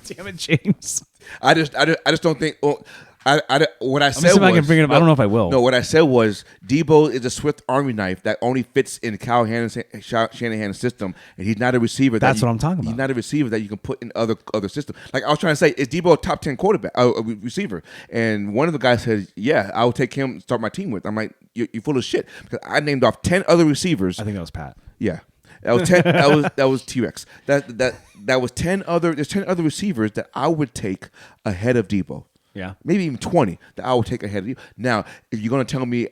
Damn it, James. I just don't think. Well, what I said see if was, I can bring it up. I don't know if I will. No, what I said was Debo is a swift army knife that only fits in Kyle Shanahan's system, and he's not a receiver. That's what I'm talking about. He's not a receiver that you can put in other systems. Like I was trying to say, is Debo a top 10 quarterback, a receiver? And one of the guys said, "Yeah, I will take him to start my team with." I'm like, "You're full of shit," because I named off 10 other receivers. I think that was Pat. Yeah. That was 10. that was T-Rex. That was 10 other. There's 10 other receivers that I would take ahead of Debo. Yeah, maybe even 20 that I would take ahead of you. Now, if you're gonna tell me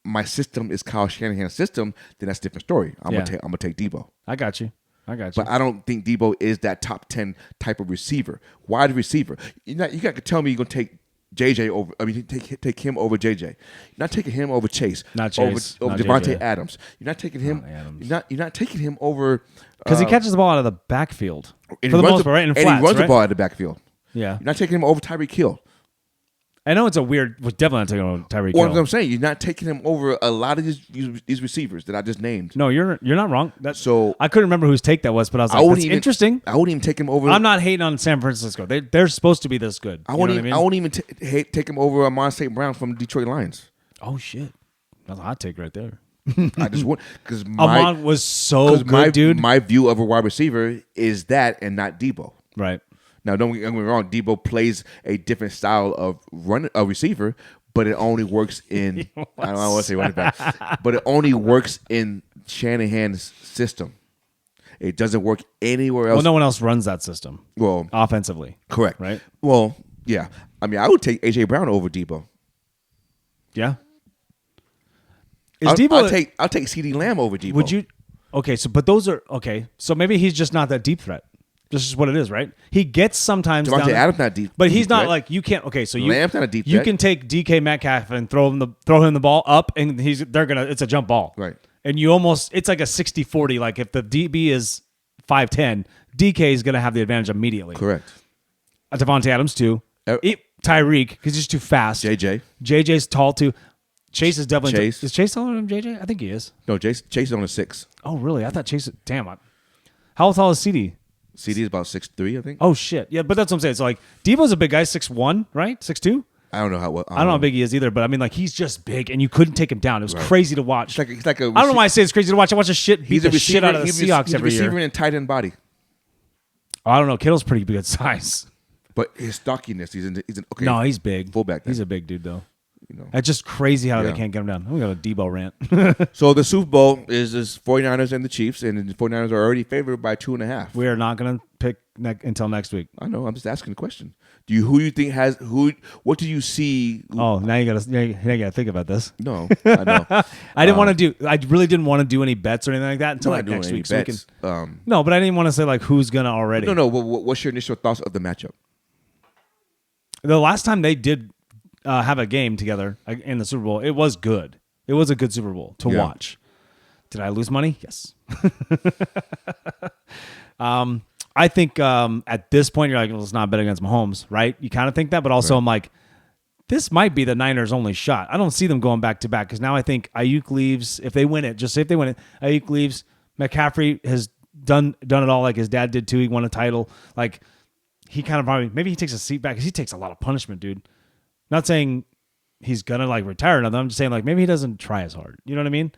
my system is Kyle Shanahan's system, then that's a different story. I'm gonna take Debo. I got you. But I don't think Debo is that top 10 type of receiver, wide receiver. You got to tell me you're gonna take JJ over. I mean, take him over JJ. You're not taking him over Chase. Not Chase. Over Devontae Adams. You're not taking him. You're not taking him over because he catches the ball out of the backfield for the most part, right? And he runs the ball out of the backfield. Yeah. You're not taking him over Tyreek Hill. I know it's a weird. We're definitely not taking over Tyreek Hill. What I'm saying, you're not taking him over a lot of these receivers that I just named. No, you're not wrong. So I couldn't remember whose take that was, but I was like, that's interesting. I wouldn't even take him over. I'm not hating on San Francisco. They're supposed to be this good. I wouldn't even take him over Amon St. Brown from the Detroit Lions. Oh shit, that's a hot take right there. I just want because Amon was so good, dude. My view of a wide receiver is that and not Debo. Right. Now, don't get me wrong. Debo plays a different style of receiver, but it only works in. I don't want to say running back, but it only works in Shanahan's system. It doesn't work anywhere else. Well, no one else runs that system. Well, offensively, correct, right? Well, yeah. I mean, I would take AJ Brown over Debo. Yeah. I'll take CeeDee Lamb over Debo. Would you? Okay, so but those are okay. So maybe he's just not that deep threat. This is what it is, right? He gets sometimes Devontae Adams not deep, but he's not like you can't. Okay, so Lamb's not a deep you threat. can take DK Metcalf and throw him the ball up, and it's a jump ball, right? And it's like a 60-40. Like if the DB is 5'10", DK is gonna have the advantage immediately. Correct. Devontae Adams too. Tyreek because he's too fast. JJ's tall too. Chase is definitely is Chase taller than JJ? I think he is. No, Chase is on a 6. Oh really? I thought Chase. Damn. How tall is CD? CD is about 6'3", I think. Oh shit! Yeah, but that's what I'm saying. So like, Debo's a big guy, 6'1", right? 6'2". I don't know how. I don't know how big he is either, but I mean, like, he's just big, and you couldn't take him down. It was crazy to watch. It's like I don't know why I say it's crazy to watch. I watch the shit beat the shit out of the Seahawks every year. He's a receiver in tight end body. Oh, I don't know. Kittle's pretty good size, but his stockiness, he's okay. No, he's big. Fullback. He's a big dude though. It's just crazy how Yeah. they can't get him down. We got a Debo rant. So the Super Bowl is 49ers and the Chiefs, and the 49ers are already favored by 2.5. We are not going to pick until next week. I know. I'm just asking the question. Who do you think has who? What do you see? Oh, now you got to think about this. No, I know. I didn't want to do. I really didn't want to do any bets or anything like that until I'm like not doing next any week. So we bets. can, no, but I didn't want to say like who's gonna already. No. What's your initial thoughts of the matchup? The last time they did have a game together in the Super Bowl, it was good. It was a good Super Bowl to watch. Did I lose money? Yes. I think at this point you're like, well, let's not bet against Mahomes, right? You kind of think that, but also I'm like, this might be the Niners' only shot. I don't see them going back to back because now I think Ayuk leaves. If they win it, just say if they win it, Ayuk leaves. McCaffrey has done it all like his dad did too. He won a title. Like he kind of probably maybe he takes a seat back because he takes a lot of punishment, dude. Not saying he's gonna like retire or nothing. I'm just saying like maybe he doesn't try as hard. You know what I mean?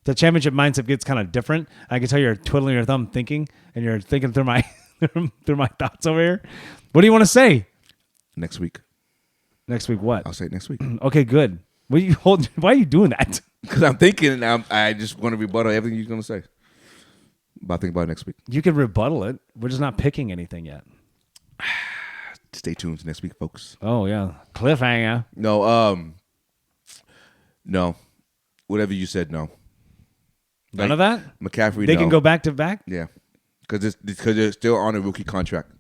The championship mindset gets kind of different. I can tell you're twiddling your thumb thinking, and you're thinking through my through my thoughts over here. What do you want to say? Next week. Next week, what? I'll say it next week. Okay, good. Why are you doing that? Because I'm thinking, and I just want to rebuttal everything you're going to say. But I'll think about it next week. You can rebuttal it. We're just not picking anything yet. Stay tuned next week, folks. Oh yeah, cliffhanger. No. Whatever you said, no. None of that. McCaffrey, They no. can go back to back. Yeah. Because they're still on a rookie contract.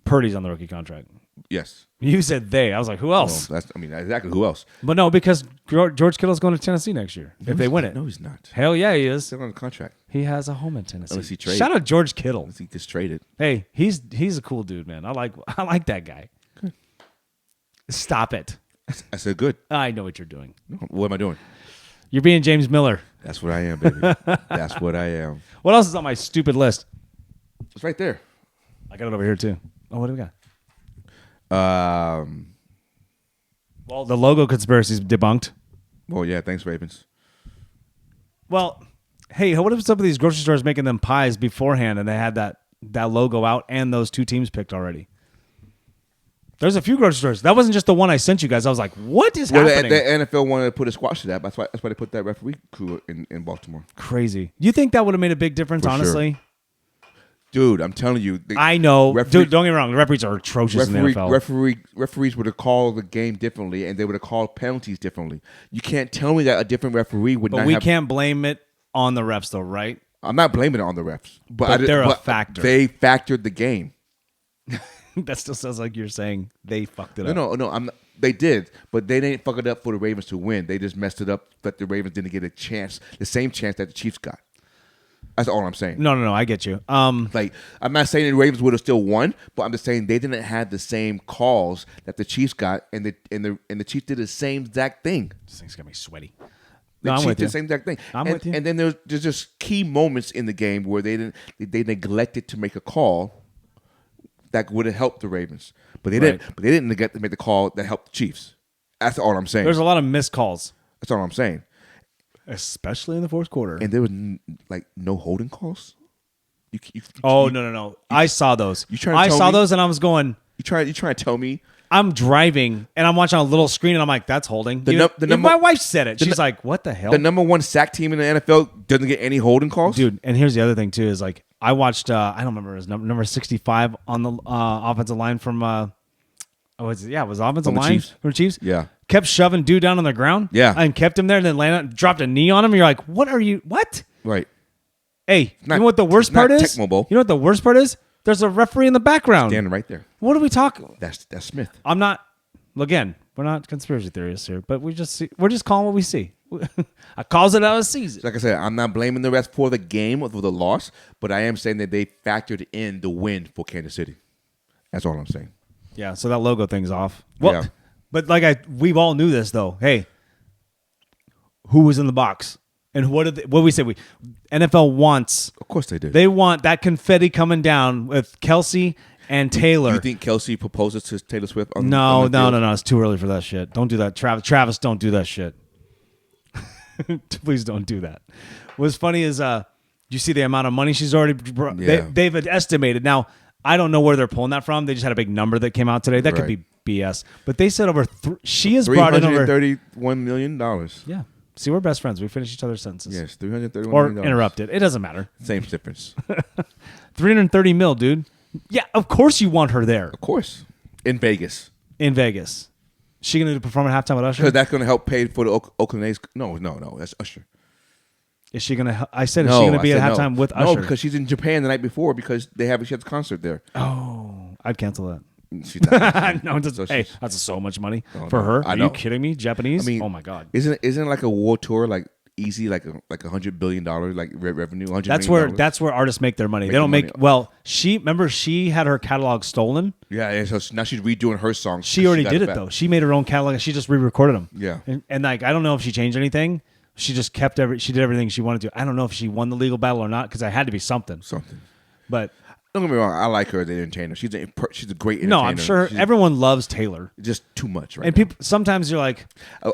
Purdy's on the rookie contract. Yes. You said they. I was like, who else? Well, exactly who else. But no, because George Kittle's going to Tennessee next year if they win it. No, he's not. Hell yeah, he is. Still on a contract. He has a home in Tennessee. Unless he traded. Shout out George Kittle. Unless he just traded. Hey, he's a cool dude, man. I like that guy. Good. Stop it. I said good. I know what you're doing. No, what am I doing? You're being James Miller. That's what I am, baby. That's what I am. What else is on my stupid list? It's right there. I got it over here too. Oh, what do we got? Well, the logo conspiracy is debunked. Well, yeah. Thanks, Ravens. Well, hey, what if some of these grocery stores making them pies beforehand and they had that logo out and those two teams picked already? There's a few grocery stores. That wasn't just the one I sent you guys. I was like, what is happening? The NFL wanted to put a squash to that. That's why they put that referee crew in Baltimore. Crazy. You think that would have made a big difference, For honestly? Sure. Dude, I'm telling you. I know. Dude, don't get me wrong. The referees are atrocious in the NFL. Referees would have called the game differently, and they would have called penalties differently. You can't tell me that a different referee would not have... But we can't blame it on the refs, though, right? I'm not blaming it on the refs. But they're a factor. They factored the game. That still sounds like you're saying they fucked it up. No. They did, but they didn't fuck it up for the Ravens to win. They just messed it up that the Ravens didn't get a chance, the same chance that the Chiefs got. That's all I'm saying. No, I get you. Like, I'm not saying the Ravens would have still won, but I'm just saying they didn't have the same calls that the Chiefs got, and the Chiefs did the same exact thing. This thing's got me sweaty. The I'm Chiefs with did you. the same exact thing. I'm with you. And then there's just key moments in the game where they neglected to make a call that would have helped the Ravens, but they didn't. But they didn't neglect to make the call that helped the Chiefs. That's all I'm saying. There's a lot of missed calls, That's all I'm saying. especially in the fourth quarter. And there was no holding calls. No. I saw those. I saw those, and I was going. You trying to tell me? I'm driving, and I'm watching a little screen, and I'm like, "That's holding." My wife said it. She's like, "What the hell?" The number one sack team in the NFL doesn't get any holding calls, dude. And here's the other thing too: is like I watched. I don't remember his number 65 on the offensive line from. It was offensive line Chiefs. from the Chiefs. Yeah, kept shoving dude down on the ground. Yeah, and kept him there, and then landed, dropped a knee on him. And you're like, "What are you? What?" Right. Hey, you know what the worst part is? You know what the worst part is? There's a referee in the background. Standing right there. What are we talking? That's Smith. I'm not. Again, we're not conspiracy theorists here, but we're just calling what we see. I calls it out as season. Like I said, I'm not blaming the refs for the game or for the loss, but I am saying that they factored in the win for Kansas City. That's all I'm saying. Yeah, so that logo thing's off. Well, yeah. But we all knew this though. Hey, who was in the box? And what did we say? NFL wants. Of course they did. They want that confetti coming down with Kelsey and Taylor. You think Kelsey proposes to Taylor Swift? No. It's too early for that shit. Don't do that, Travis. Don't do that shit. Please don't do that. What's funny is, you see the amount of money she's already. Yeah. They've estimated. Now, I don't know where they're pulling that from. They just had a big number that came out today. That could Right. be BS. But they said she has brought in over $331 million. Yeah. See, we're best friends. We finish each other's sentences. Yes, $331 or million. interrupt it. It doesn't matter. Same difference. 330 mil, dude. Yeah, of course you want her there Of course. In Vegas. in Vegas. She going to perform at halftime with Usher? Because that's going to help pay for the Oakland A's. No, that's Usher. Is she going to? I said, is she going to be at halftime with Usher? No, because she's in Japan the night before because she has a concert there. Oh, I'd cancel that. She's not. No, it doesn't. So Hey, she's- that's so much money Oh, for no. her. I Are know. you kidding me? Japanese? I mean, oh my god. Isn't it like a world tour like easy like $100 billion like revenue? $100 That's million? where artists make their money. They their don't money. make well. She had her catalog stolen. Yeah, and so now she's redoing her songs. She already got did it back. though. She made her own catalog. She just re-recorded them. Yeah. And like I don't know if she changed anything. She just kept she did everything she wanted to. I don't know if she won the legal battle or not because I had to be something. But Don't get me wrong. I like her as an entertainer. She's a great entertainer. no, I'm sure She's everyone loves Taylor. just too much right And now. people sometimes you're like,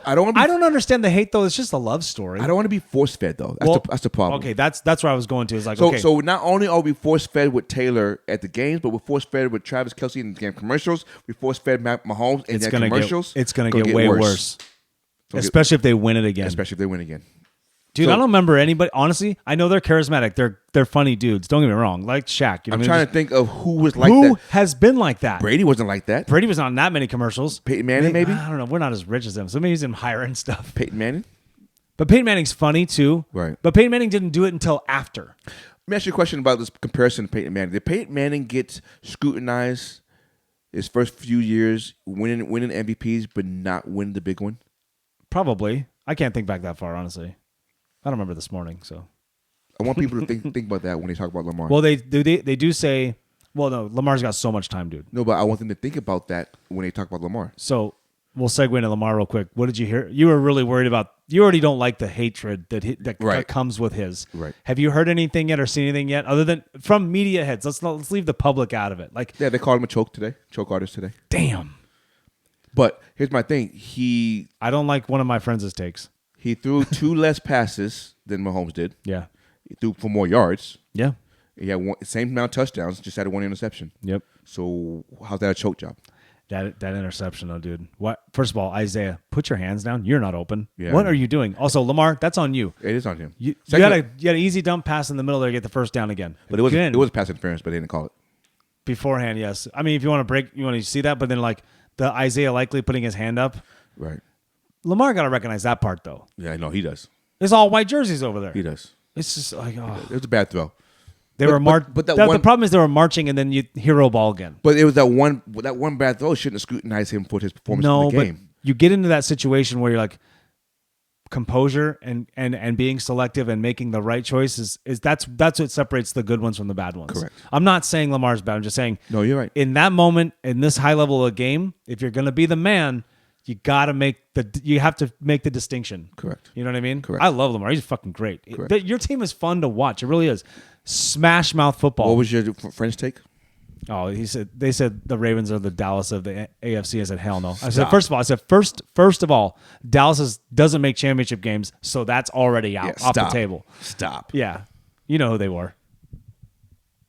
I don't want. I don't understand the hate though. It's just a love story. I don't want to be force fed though. That's the problem. Okay, that's where I was going to. Is like So okay, so not only are we force fed with Taylor at the games, but we're force fed with Travis Kelce in the game commercials. We force fed Mahomes in it's their gonna commercials. get way worse. Especially if they win it again. Especially if they win again. Dude, So- I don't remember anybody. Honestly, I know they're charismatic. They're funny dudes. Don't get me wrong. Like Shaq. You know I'm what I trying mean? to think of who was like Who that. has been like that? Brady wasn't like that. Brady was not in that many commercials. Peyton Manning, maybe? I don't know. We're not as rich as them, so maybe he's in higher end stuff. Peyton Manning. But Peyton Manning's funny too. Right. But Peyton Manning didn't do it until after. Let me ask you a question about this comparison to Peyton Manning. Did Peyton Manning get scrutinized his first few years, winning MVPs, but not win the big one? Probably. I can't think back that far, honestly. I don't remember this morning, so. I want people to think about that when they talk about Lamar. Well, they do say, well, no, Lamar's got so much time, dude. No, but I want them to think about that when they talk about Lamar. So we'll segue into Lamar real quick. What did you hear? You were really worried about. You already don't like the hatred that Right. comes with his. Right. Have you heard anything yet or seen anything yet other than from media heads? Let's leave the public out of it. Like, Yeah, they called him a choke artist today. damn. But here's my thing. He I don't like one of my friends' takes. threw 2 less passes than Mahomes did. Yeah. He threw for more yards. Yeah. He had same amount of touchdowns, just had 1 interception. Yep. So how's that a choke job? That interception though, dude. What? First of all, Isaiah, put your hands down. You're not open. Yeah. What are you doing? Also, Lamar, that's on you. It is on him. You Second- got an easy dump pass in the middle there to get the first down again. But it Again, was pass interference, but they didn't call it. beforehand. Yes. I mean, if you want to see that, but then like the Isaiah likely putting his hand up. Right. Lamar got to recognize that part though. Yeah, I know he does. There's all white jerseys over there. He does. It's just like It was a bad throw. they But- were marching. but that the one- problem is they were marching and then you hero ball again. But it was that one bad throw shouldn't have scrutinized him for his performance No, in the but game. you get into that situation where you're like composure and being selective and making the right choices is that's what separates the good ones from the bad ones. Correct. I'm not saying Lamar's bad. I'm just saying No, you're right. in that moment, in this high level of game, if you're going to be the man, you have to make the distinction. Correct. You know what I mean? Correct. I love Lamar. He's fucking great. Correct. Your team is fun to watch. It really is. Smash mouth football. What was your French take? Oh, they said the Ravens are the Dallas of the AFC. I said hell no. I said Stop. first of all, Dallas doesn't make championship games, so that's already out off the table. Stop. Yeah, you know who they were.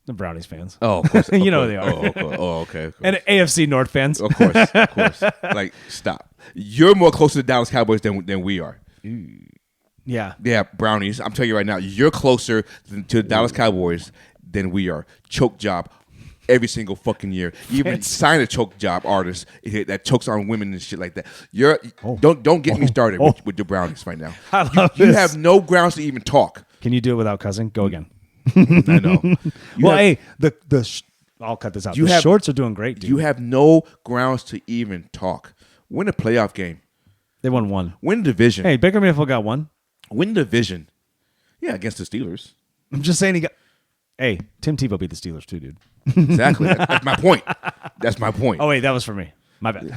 The Brownies fans. Oh, of course. You know who they are. Okay. Of course. And AFC North fans. Of course. Like, stop. You're more close to the Dallas Cowboys than we are. Yeah. Yeah, Brownies. I'm telling you right now, you're closer to the Dallas Cowboys than we are. Choke job every single fucking year. You even sign a choke job artist that chokes on women and shit like that. Don't get me started with the Brownies right now. I love You this. have no grounds to even talk. Can you do it without cussing? Go again. I know. I'll cut this out. You The have- shorts are doing great, dude. You have no grounds to even talk. Win a playoff game. They won one. Win division. Hey, Baker Mayfield got one. Win division. Yeah, against the Steelers. I'm just saying he got. Hey, Tim Tebow beat the Steelers too, dude. Exactly. That's my point. That's my point. Oh wait, that was for me. My bad.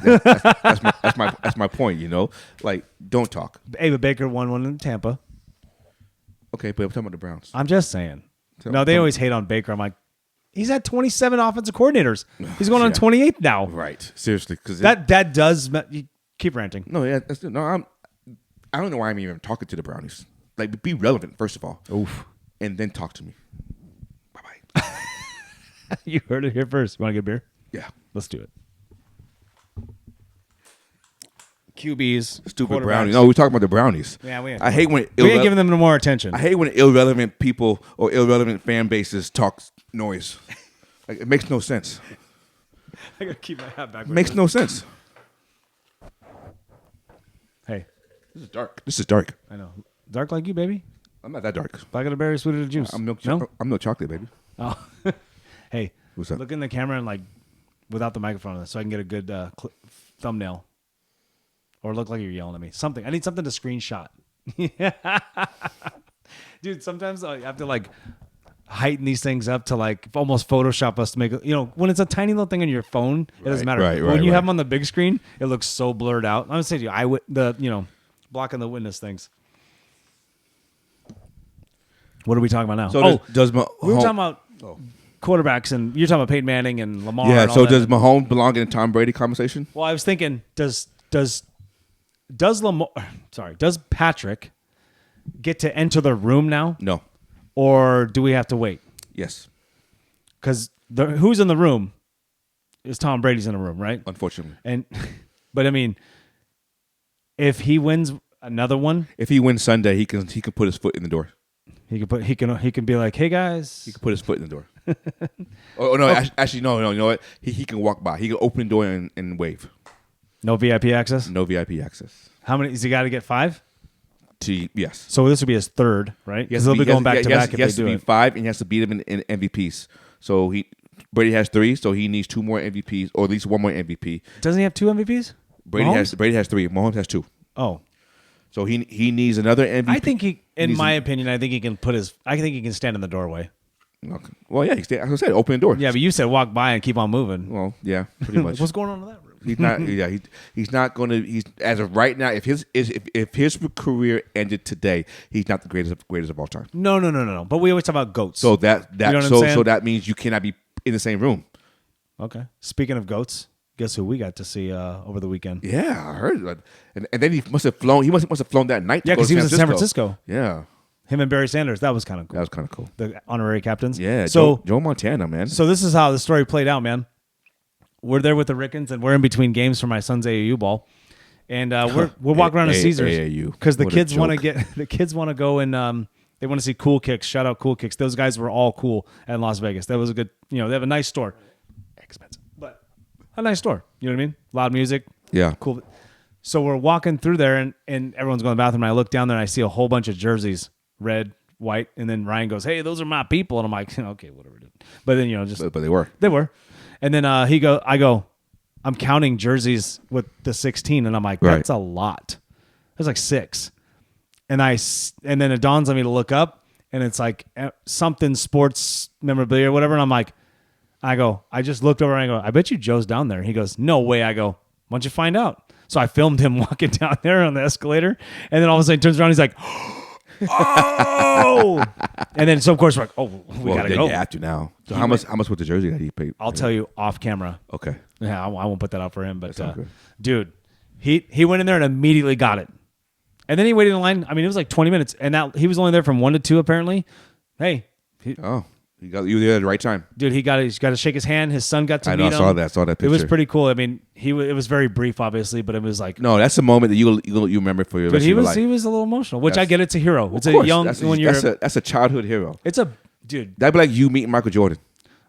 That's my point. You know, like don't talk. Hey, but Baker won one in Tampa. Okay, but I'm talking about the Browns. I'm just saying. No, they always hate on Baker. I'm like, he's had 27 offensive coordinators. He's going on Yeah. 28 now. Right. Seriously, because That does. You keep ranting. No, yeah, I don't know why I'm even talking to the Brownies. Like, be relevant first of all, Oof. and then talk to me. Bye bye. You heard it here first. You want to get a beer? Yeah. Let's do it. QBs, Stupid brownies. No, we're talking about the brownies. Yeah, I hate when we ain't giving them no more attention. I hate when irrelevant people or irrelevant fan bases talk noise. Like, it makes no sense. I gotta keep my hat back. Makes no sense. Hey, This is dark. This is dark. I know. Dark like you, baby. I'm not that dark. Black of the berry, sweet of the juice. I'm no chocolate, baby. Oh, hey, What's up? look in the camera and like without the microphone on, so I can get a good thumbnail, or look like you're yelling at me. Something. I need something to screenshot. Dude, sometimes I have to like heighten these things up to like almost Photoshop us to make it. You know, when it's a tiny little thing on your phone, it doesn't matter. Right, But when you right. have them on the big screen, it looks so blurred out. I'm gonna say to you, blocking the witness things. What are we talking about now? So does we were talking about quarterbacks, and you're talking about Peyton Manning and Lamar. Yeah. And all So that. does Mahomes belong in the Tom Brady conversation? Well, I was thinking, does Lamar? Sorry, does Patrick get to enter the room now, No. or do we have to wait? Yes. Because who's in the room is Tom Brady's in the room, right? Unfortunately, And but I mean, if he wins another one, if he wins Sunday, he can put his foot in the door. he can be like, hey guys, He can put his foot in the door. Oh no! Actually, no. You know what? He can walk by. He can open the door and wave. no VIP access. No VIP access. How many? Has he got to get 5? Yes. So this would be his third, right? He has Because they'll to be going back to back He if has they to do be it. 5, and he has to beat him in MVPs. So Brady has 3, so he needs 2 more MVPs, or at least 1 more MVP. Doesn't he have 2 MVPs? Brady Mahomes? has 3. Mahomes has 2. Oh, So he needs another MVP. I think in needs my opinion, I think he can stand in the doorway. Okay. Well, yeah, as I said, open the door. Yeah, but you said walk by and keep on moving. Well, yeah, pretty much. What's going on in that room? He's not. Yeah, he's not going to. He's as of right now. If his career ended today, he's not the greatest of all time. No. But we always talk about goats. So that You know what I'm saying? so that means you cannot be in the same room. Okay. Speaking of goats, guess who we got to see over the weekend? Yeah, I heard that. And then he must have flown. He must have flown that night. Yeah, because he was in San Francisco. Yeah, Him and Barry Sanders. That was kind of cool. that was kind of cool. The honorary captains. Yeah. So Joe Montana, man. So this is how the story played out, man. We're there with the Rickens, and we're in between games for my son's AAU ball, and we're walking around to Caesars AAU. because the What a kids want to joke. the kids want to go and they want to see Cool Kicks. Shout out Cool Kicks. Those guys were all cool at Las Vegas. That was a good, they have a nice store, expensive, but a nice store. You know what I mean? Loud music, Yeah. cool. So we're walking through there, and everyone's going to the bathroom. And I look down there and I see a whole bunch of jerseys, red, white, and then Ryan goes, "Hey, those are my people," and I'm like, "Okay, whatever, dude." But then But they were. they were. And then I go, I'm counting jerseys with the 16, and I'm like, Right. that's a lot. There's like 6. And then it dawns on me to look up, and it's like something sports memorabilia or whatever. And I'm like, I just looked over and I go, I bet you Joe's down there. He goes, no way. I go, why don't you find out? So I filmed him walking down there on the escalator, and then all of a sudden he turns around, he's like, oh! And then so of course we're like, oh, we gotta go. You have to now. So how much was the jersey that he paid? I'll tell you off camera. Okay. Yeah, I won't put that out for him, but sounds good. dude, he went in there and immediately got it, and then he waited in line. I mean, it was like 20 minutes, and he was only there from 1 to 2 apparently. Hey, Oh, you were there at the right time. dude, he got to shake his hand. His son got to I meet know. him. I saw that picture. It was pretty cool. I mean, it was very brief, obviously, but it was like. No, that's a moment that you remember for your But rest he of your was life. a little emotional, which I That's- get. It's a hero. It's Of a course. young That's when you're. that's a childhood hero. It's a dude. That'd be like you meeting Michael Jordan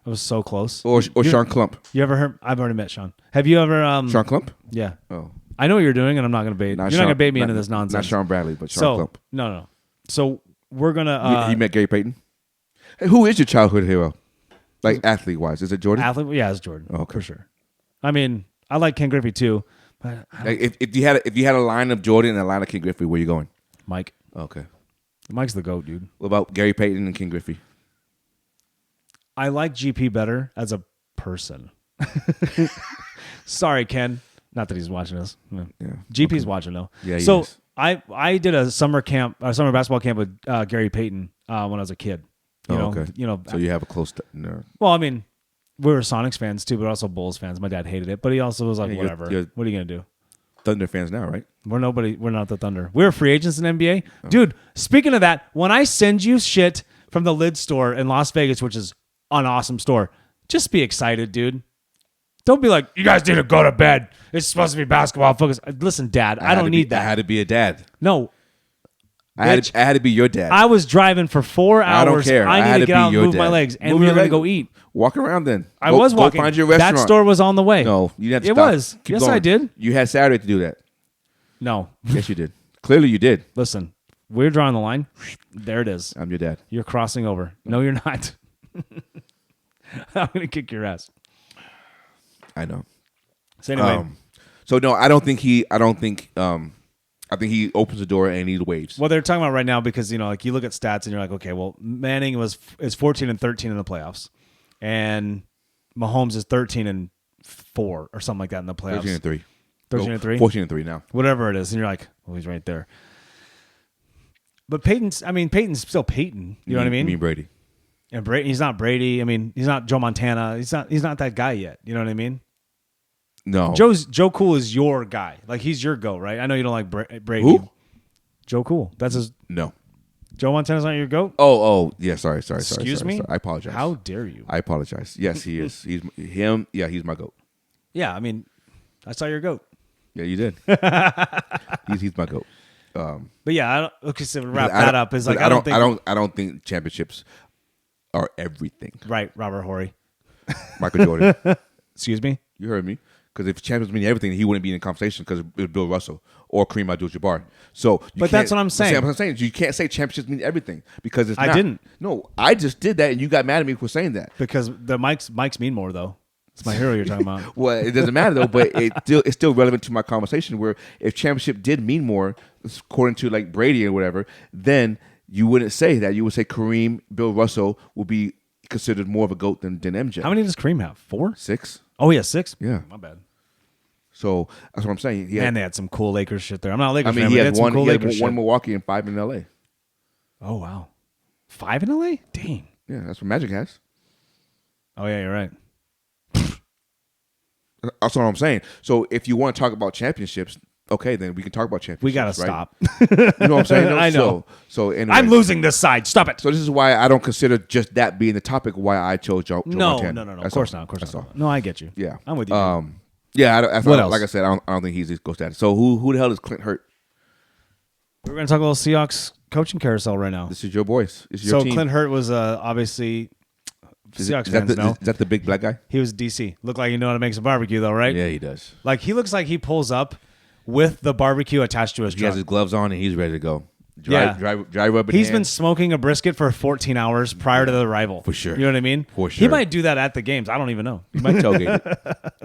I was so close. or Sean Klump. You ever heard? I've already met Sean. Have you ever? Sean Klump? Yeah. Oh, I know what you're doing, and I'm not going to bait. You're not going to bait me into this nonsense. Not Sean Bradley, but Sean So Klump. no. So we're gonna You met Gary Payton. Hey, who is your childhood hero? Like athlete wise, is it Jordan? athlete. Yeah, it's Jordan. Okay. For sure. I mean, I like Ken Griffey too, but Like if you had a line of Jordan and a line of King Griffey, where you going? Mike. Okay. Mike's the GOAT, dude. What about Gary Payton and King Griffey? I like GP better as a person. Sorry, Ken. Not that he's watching us. No. Yeah. GP's watching though. Yeah, he So is. I did a summer basketball camp with Gary Payton when I was a kid. Okay. So you have a close nerve. well, I mean, we were Sonics fans too, but also Bulls fans. My dad hated it, but he also was like, Yeah, whatever. you're- What are you gonna do? Thunder fans now, right? We're not the Thunder. We're free agents in NBA. Dude, speaking of that, when I send you shit from the Lid store in Las Vegas, which is an awesome store, just be excited, dude. Don't be like, you guys need to go to bed. It's supposed to be basketball focus. Listen, Dad, I don't need that. I had to be a dad. No. I had to be your dad. I was driving for 4 hours. I don't care. I need to get out and move my legs, and we were going to go eat. Walk around then. I was walking. Go find your restaurant. That store was on the way. No, you didn't have to It stop. was. Keep Yes, going. I did. You had Saturday to do that. No. Yes, you did. Clearly, you did. Listen, we're drawing the line. There it is. I'm your dad. You're crossing over. No, you're not. I'm going to kick your ass. I know. So anyway. So no, I don't think he. I think he opens the door and he waves. Well, they're talking about right now because, like you look at stats and you're like, okay, well, Manning is 14-13 in the playoffs, and Mahomes is 13-4 or something like that in the playoffs. 13-3. 13-3? 14-3 now. Whatever it is, and you're like, well, he's right there. But Peyton's still Peyton. You know what I mean? You mean Brady? And Brady, he's not Brady. I mean, he's not Joe Montana. He's not that guy yet. You know what I mean? No. Joe Cool is your guy. Like, he's your GOAT, right? I know you don't like Brady. Who? Joe Cool. That's his. No. Joe Montana's not your GOAT? Oh, yeah. Sorry. Excuse me? I apologize. How dare you? I apologize. Yes, he is. He's him. Yeah, he's my GOAT. Yeah, I mean, I saw your GOAT. Yeah, you did. he's my GOAT. But yeah, okay. So to wrap that up is like I don't think championships are everything. Right, Robert Horry. Michael Jordan. Excuse me. You heard me. Because if champions mean everything, he wouldn't be in the conversation because it was Bill Russell or Kareem Abdul-Jabbar. So, but that's what I'm saying. I'm saying you can't say championships mean everything because it's. I didn't. No, I just did that, and you got mad at me for saying that. Because the mics mean more though. It's my hero you're talking about. Well, it doesn't matter though, but it's still relevant to my conversation. Where if championship did mean more, according to like Brady or whatever, then you wouldn't say that. You would say Kareem, Bill Russell will be considered more of a GOAT than MJ. How many does Kareem have? 4? 6. Oh yeah, 6. Yeah, my bad. So that's what I'm saying. They had some cool Lakers shit there. I'm not a Lakers fan, he but had some one. cool He had Lakers one shit. Milwaukee and 5 in LA. Oh wow, 5 in LA? Dang. Yeah, that's what Magic has. Oh yeah, you're right. That's what I'm saying. So if you want to talk about championships, okay, then we can talk about championships. We gotta right? stop. You know what I'm saying? No, I know. So anyway, I'm losing this side. Stop it. So this is why I don't consider just that being the topic. Why I chose Joe Montana. No. That's Of course all. not. Of course That's not. all. No, I get you. Yeah, I'm with you. Yeah. What else? Like I said, I don't think he's his ghost status. So who the hell is Clint Hurt? We're gonna talk a little Seahawks coaching carousel right now. This is your boys. This is your team. Clint Hurt was obviously Seahawks is fans know. Is that the big black guy? He was DC. Looked like he knew how to make some barbecue though, right? Yeah, he does. Like he looks like he pulls up with the barbecue attached to his He truck. has his gloves on and he's ready to go. Yeah. Dry rub in He's hand. been smoking a brisket for 14 hours prior to the arrival. For sure. You know what I mean? For sure. He might do that at the games. I don't even know. He might tailgate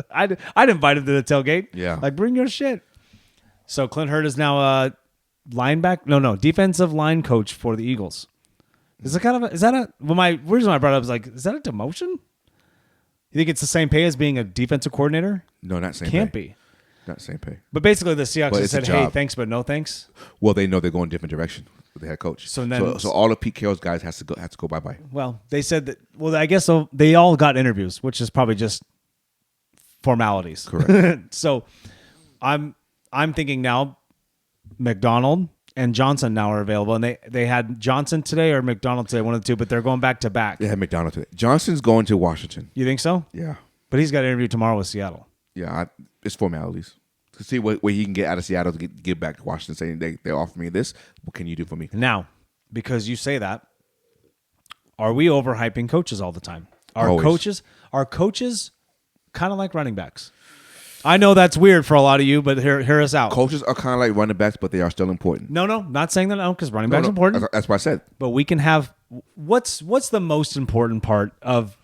it. I'd invite him to the tailgate. Yeah. Like, bring your shit. So Clint Hurt is now a defensive line coach for the Eagles. Is that my reason I brought it up is like, is that a demotion? You think it's the same pay as being a defensive coordinator? No, not same Can't pay. be. Not same pay. But basically the Seahawks But just it's a said, hey, job. thanks, but no thanks. Well, they know they're going a different direction with the head coach. So then- so all of Pete Carroll's guys has to go bye. Well, they said that. Well, I guess so. They all got interviews, which is probably just formalities. Correct. So, I'm thinking now, McDonald and Johnson now are available, and they had Johnson today or McDonald today, one of the two, but they're going back to back. They had McDonald today. Johnson's going to Washington. You think so? Yeah, But he's got an interview tomorrow with Seattle. yeah. It's formalities to see what he can get out of Seattle to get back to Washington. Saying they offer me this. What can you do for me? Now, because you say that, are we overhyping coaches all the time? Are Always. coaches kind of like running backs? I know that's weird for a lot of you, but hear us out. Coaches are kind of like running backs, but they are still important. No, not saying that because running back's important. That's what I said. But we can have what's the most important part of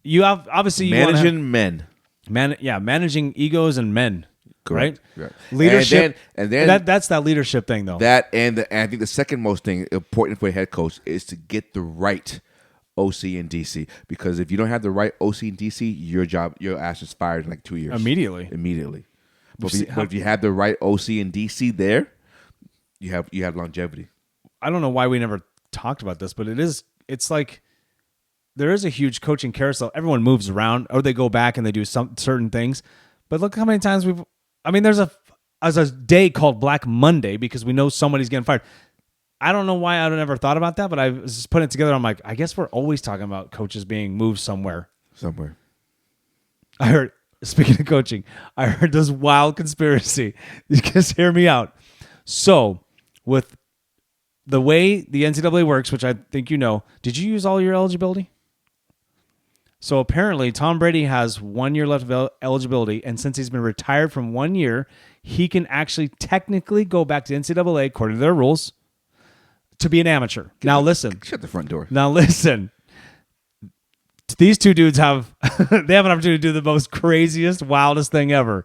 you have obviously you Managing men. managing egos and men. Correct. Right? Leadership. And then that's that leadership thing though. And I think the second most thing important for a head coach is to get the right OC and DC, because if you don't have the right OC and DC, your ass is fired in like 2 years. Immediately. But if you have the right OC and DC there, you have longevity. I don't know why we never talked about this, but it's like there is a huge coaching carousel. Everyone moves around or they go back and they do some certain things. But look how many times there's a day called Black Monday because we know somebody's getting fired. I don't know why I never thought about that, but I was just putting it together. I'm like, I guess we're always talking about coaches being moved somewhere. somewhere. I heard, speaking of coaching, I heard this wild conspiracy. Just hear me out. So, with the way the NCAA works, which I think you know, did you use all your eligibility? So apparently, Tom Brady has 1 year left of eligibility, and since he's been retired from 1 year, he can actually technically go back to NCAA according to their rules to be an amateur. Now listen. Shut the front door. Now listen. These two dudes have they have an opportunity to do the most craziest, wildest thing ever.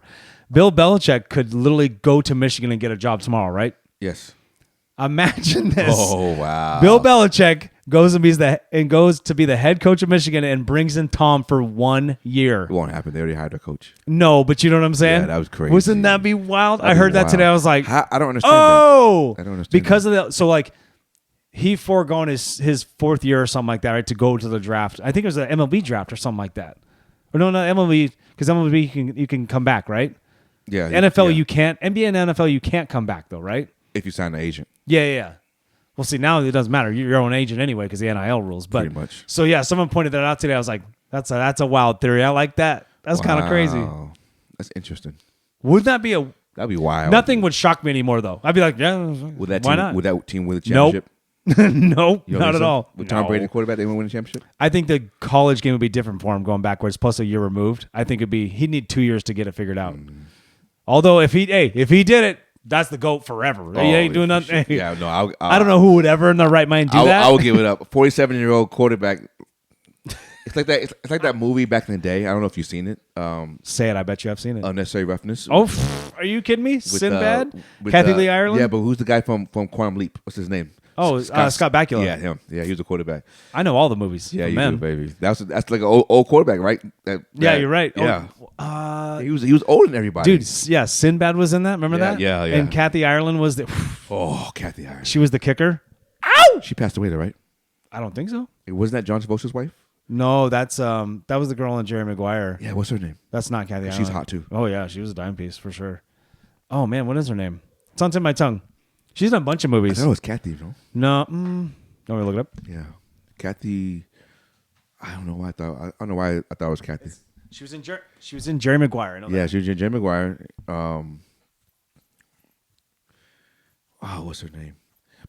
Bill Belichick could literally go to Michigan and get a job tomorrow, right? Yes. Imagine this. Oh wow. Bill Belichick goes to be the head coach of Michigan and brings in Tom for 1 year. It won't happen. They already hired a coach. No, but you know what I'm saying? Yeah, that was crazy. Wouldn't that be wild? That'd I heard be that wild. today. I was like, I don't understand oh, that. I don't understand because of the like he foregone his fourth year or something like that, right, to go to the draft. I think it was an MLB draft or something like that. Or no, MLB, because MLB you can come back, right? Yeah. NFL yeah. you can't. NBA and NFL you can't come back though, right? If you sign an agent. Yeah. Well, see, now it doesn't matter. You're your own agent anyway because the NIL rules. But Pretty much. So yeah, someone pointed that out today. I was like, that's a wild theory. I like that. That's kind of crazy. Wow. That's interesting. Wouldn't that be That'd be wild. nothing would shock me anymore though. I'd be like, yeah, Would that why team, not? Would that team win the Nope. championship? Nope, You don't not think at so? all. With Tom No. Brady, the quarterback, they won't win the championship? I think the college game would be different for him going backwards, plus a year removed. I think he'd need 2 years to get it figured out. Although if he did it, that's the GOAT forever. He ain't doing nothing. Yeah, no, I don't know who would ever in their right mind do that. I would give it up. A 47-year-old quarterback. It's like that. It's like that movie back in the day. I don't know if you've seen it. Say it. I bet you have seen it. Unnecessary Roughness. Oh, are you kidding me? with, Sinbad? with, Kathy Lee Ireland? Yeah, but who's the guy from Quantum Leap? What's his name? Oh, Scott Bakula. Yeah, him. Yeah, he was a quarterback. I know all the movies. Yeah, for you men. do, baby. That's like an old quarterback, right? Yeah, you're right. Yeah, Oh, he was older than everybody. dude, yeah, Sinbad was in that. Remember Yeah, that? yeah. And Kathy Ireland was Oh, Kathy Ireland. she was the kicker. She passed away, though, right? I don't think so. Wasn't that John Travolta's wife? No, that was the girl in Jerry Maguire. Yeah, what's her name? That's not Kathy Ireland. She's hot too. Oh yeah, she was a dime piece for sure. Oh man, what is her name? It's on the tip of my tongue. She's done a bunch of I movies. thought it was Kathy, no? No, want me to look it up? Yeah, Kathy. I don't know why I don't know why I thought it was Kathy. She was in Jerry Maguire. I know Yeah, that. she was in Jim McGuire. What's her name?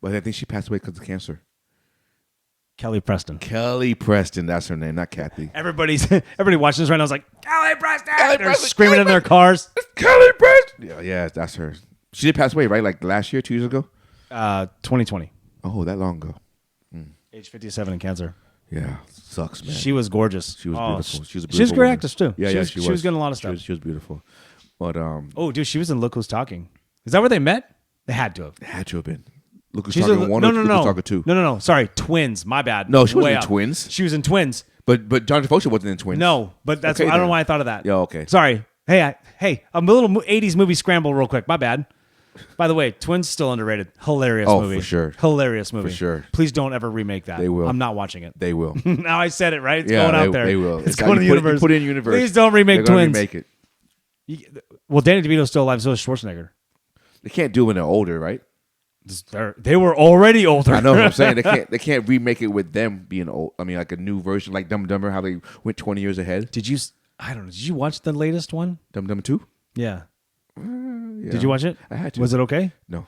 But I think she passed away because of cancer. Kelly Preston. Kelly Preston, that's her name, not Kathy. Everybody watching this right now is like Kelly Preston. Kelly They're Preston, screaming Kelly in their cars. Kelly Preston. Yeah, that's her. She did pass away, right? Like last year, 2 years ago. 2020. Oh, that long ago. Age 57 in cancer. Yeah, sucks, man. She was gorgeous. She was beautiful. She was a She was a beautiful great woman. actress too. Yeah, she yeah, was, she She was getting a lot of stuff. She was beautiful. But Oh, dude, she was in Look Who's Talking. Is that where they met? They had to have. it had to have been. Look who's She's talking in, one no, or no, Look no, Who's talking two. no. Sorry, Twins. My bad. No, she wasn't Way in up. Twins. She was in Twins. But John Travolta wasn't in Twins. No, but that's Okay, I don't then. know why I thought of that. Yeah, okay. Sorry. Hey, I'm a little 80s movie scramble real quick. My bad. By the way, Twins still underrated. Hilarious Oh, movie. for sure. Hilarious movie. For sure. Please don't ever remake that. They will. I'm not watching it. They will. Now I said it, right? It's Yeah, going out there. They will. It's got- going to the you put it- universe. You put it in universe. Please don't remake They're gonna Twins. Remake it. Well, Danny DeVito's still alive. So is Schwarzenegger. They can't do it when they're older, right? They were already older. I know what I'm saying. They can't remake it with them being old. I mean, like a new version, like Dumb and Dumber, how they went 20 years ahead. Did you? I don't know. Did you watch the latest one? Dumb and Dumber 2? Yeah. Yeah. Did you watch it? I had to. Was it okay? No.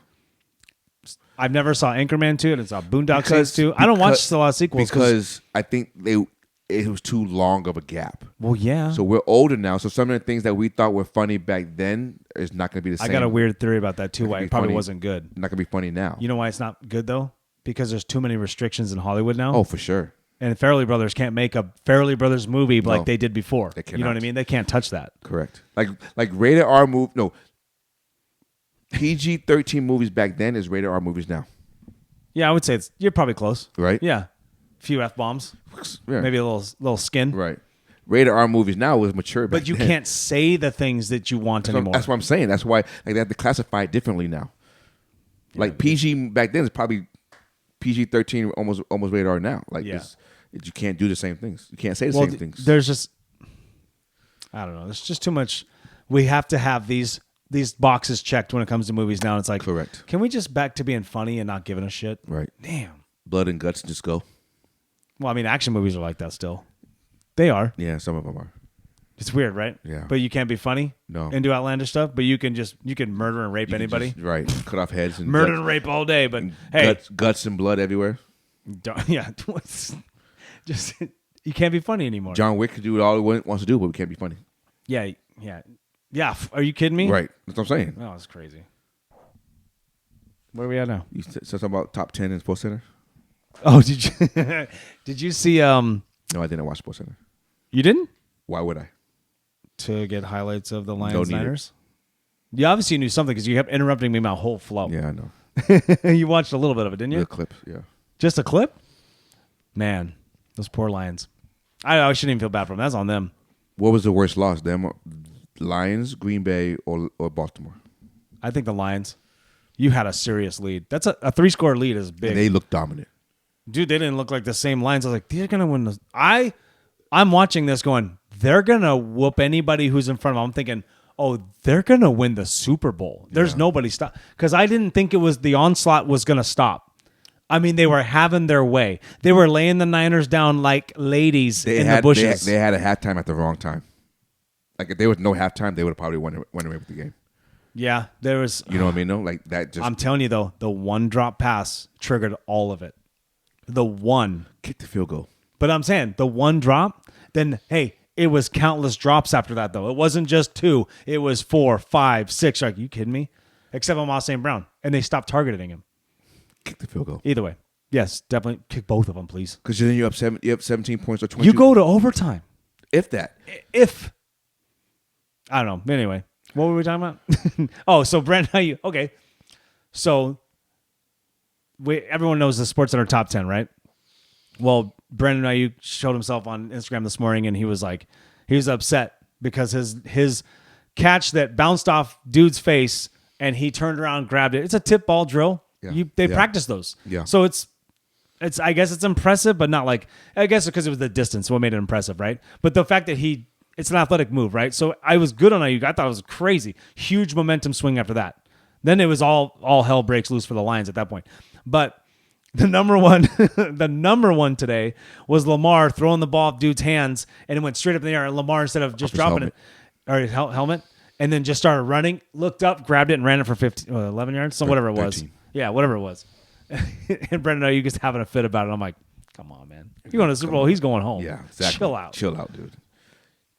I've never saw Anchorman 2 and it's saw Boondock Saints 2. I don't watch a lot of sequels. Because I think it was too long of a gap. Well, yeah. So we're older now. So some of the things that we thought were funny back then is not going to be the same. I got a weird theory about that too. Not Why gonna it be probably funny. wasn't good. Not going to be funny now. You know why it's not good though? Because there's too many restrictions in Hollywood now. Oh, for sure. And Farrelly Brothers can't make a Farrelly Brothers movie No. like they did before. They You know what I cannot. mean? They can't touch that. Correct. Like rated R movie. No. PG-13 movies back then is rated R movies now. Yeah, I would say you're probably close. Right? Yeah. A few F bombs. Yeah. Maybe a little skin. Right. Rated R movies now was mature back But you then. can't say the things that you want anymore. That's what I'm saying. That's why they have to classify it differently now. Like PG back then is probably PG-13 almost rated R now. Like Yeah. you can't do the same things. You can't say the same things. There's just I don't know. There's just too much. We have to have these boxes checked when it comes to movies now. It's like, Correct. Can we just back to being funny and not giving a shit? Right. Damn. Blood and guts just go. Well, I mean, action movies are like that still. They are. Yeah, some of them are. It's weird, right? Yeah. But you can't be funny. No. And do outlandish stuff. But you can murder and rape You can anybody. just, right. Cut off heads and Murder guts, and rape all day. But hey, guts and blood everywhere. yeah, just you can't be funny anymore. John Wick could do all he wants to do, but we can't be funny. Yeah. Are you kidding me? Right. That's what I'm saying. Oh, that's crazy. Where are we at now? You said something about top 10 in Sports Center? Oh, did you did you see? No, I didn't watch Sports Center. You didn't? Why would I? To get highlights of the Don't Lions need Niners. You obviously knew something because you kept interrupting me my whole flow. Yeah, I know. You watched a little bit of it, didn't you? The clips, yeah. Just a clip? Man, those poor Lions. I shouldn't even feel bad for them. That's on them. What was the worst loss? Them Lions, Green Bay, or Baltimore? I think the Lions. You had a serious lead. That's a 3-score lead is big. And they looked dominant. Dude, they didn't look like the same Lions. I was like, they're gonna win this. I'm watching this going, they're gonna whoop anybody who's in front of them. I'm thinking, oh, they're gonna win the Super Bowl. There's nobody stop because I didn't think the onslaught was gonna stop. I mean, they were having their way. They were laying the Niners down like ladies in the bushes. They had a halftime at the wrong time. Like if there was no halftime, they would have probably went away with the game. Yeah, there was. You know what I mean? No, like that. Just I'm telling you though, the one drop pass triggered all of it. The one kick the field goal. But I'm saying the one drop. Then hey, it was countless drops after that though. It wasn't just 2. It was 4, 5, 6. Are you kidding me? Except on St. Brown, and they stopped targeting him. Kick the field goal. Either way, yes, definitely kick both of them, please. Because then you have 17 points or 20. You go to overtime. If that. If I don't know. Anyway, what were we talking about? Oh, so Brent, how you? Okay, so everyone knows the SportsCenter top 10, right? Well, Brandon Ayuk showed himself on Instagram this morning, and he was upset because his catch that bounced off dude's face, and he turned around, grabbed it. It's a tip ball drill. Yeah. They practice those. Yeah. So it's I guess it's impressive, but not like I guess because it was the distance what made it impressive, right? But the fact that it's an athletic move, right? So I was good on Ayuk. I thought it was crazy, huge momentum swing after that. Then it was all hell breaks loose for the Lions at that point, but. The number one today was Lamar throwing the ball off dude's hands, and it went straight up in the air. And Lamar, instead of just dropping it, or his helmet, and then just started running, looked up, grabbed it, and ran it for 11 yards, so whatever it was. 13. Yeah, whatever it was. And Brendan, you just having a fit about it. I'm like, come on, man. You're going to the Super Bowl. He's going home. Yeah, exactly. Chill out, dude.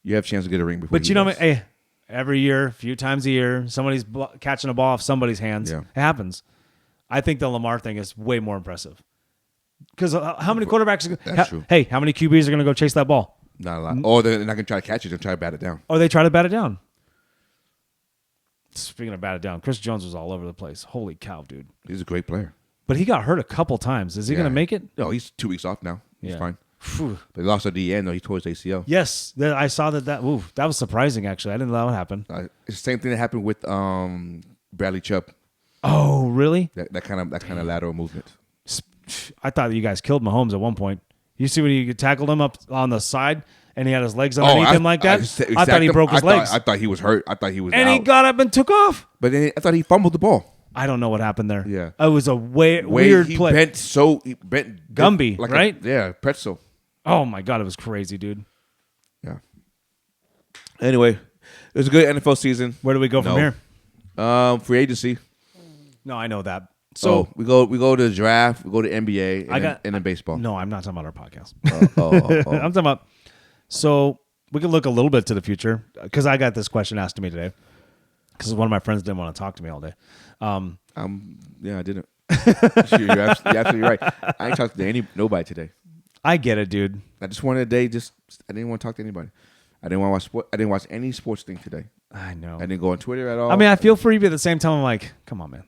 You have a chance to get a ring before. But you know, hey, every year, a few times a year, somebody's catching a ball off somebody's hands. Yeah. It happens. I think the Lamar thing is way more impressive. Because how many quarterbacks? That's true. Hey, how many QBs are going to go chase that ball? Not a lot. Or they're not going to try to catch it. They're trying to bat it down. Or they try to bat it down. Speaking of bat it down, Chris Jones was all over the place. Holy cow, dude. He's a great player. But he got hurt a couple times. Is he going to make it? No, he's 2 weeks off now. He's fine. Phew. But he lost at the end, though. He tore his ACL. Yes, I saw that. That was surprising, actually. I didn't know that would happen. It's the same thing that happened with Bradley Chubb. Oh, really? That kind of lateral movement. I thought you guys killed Mahomes at one point. You see when you tackled him up on the side and he had his legs underneath him like that? I thought he broke his legs. I thought he was hurt. I thought he was and out. he got up and took off. But then I thought he fumbled the ball. I don't know what happened there. Yeah. It was a weird he play. He bent Gumby, like right? Pretzel. Oh, my God. It was crazy, dude. Yeah. Anyway, it was a good NFL season. Where do we go from here? Free agency. No, I know that. So we go to the draft, we go to NBA, and then baseball. No, I'm not talking about our podcast. I'm I'm talking about. So we can look a little bit to the future because I got this question asked to me today because one of my friends didn't want to talk to me all day. Yeah, I didn't. You're absolutely right. I ain't talked to nobody today. I get it, dude. I just wanted a day. I didn't want to talk to anybody. I didn't want to watch sport. I didn't watch any sports thing today. I know. I didn't go on Twitter at all. I mean, I feel for you, but at the same time, I'm like, come on, man.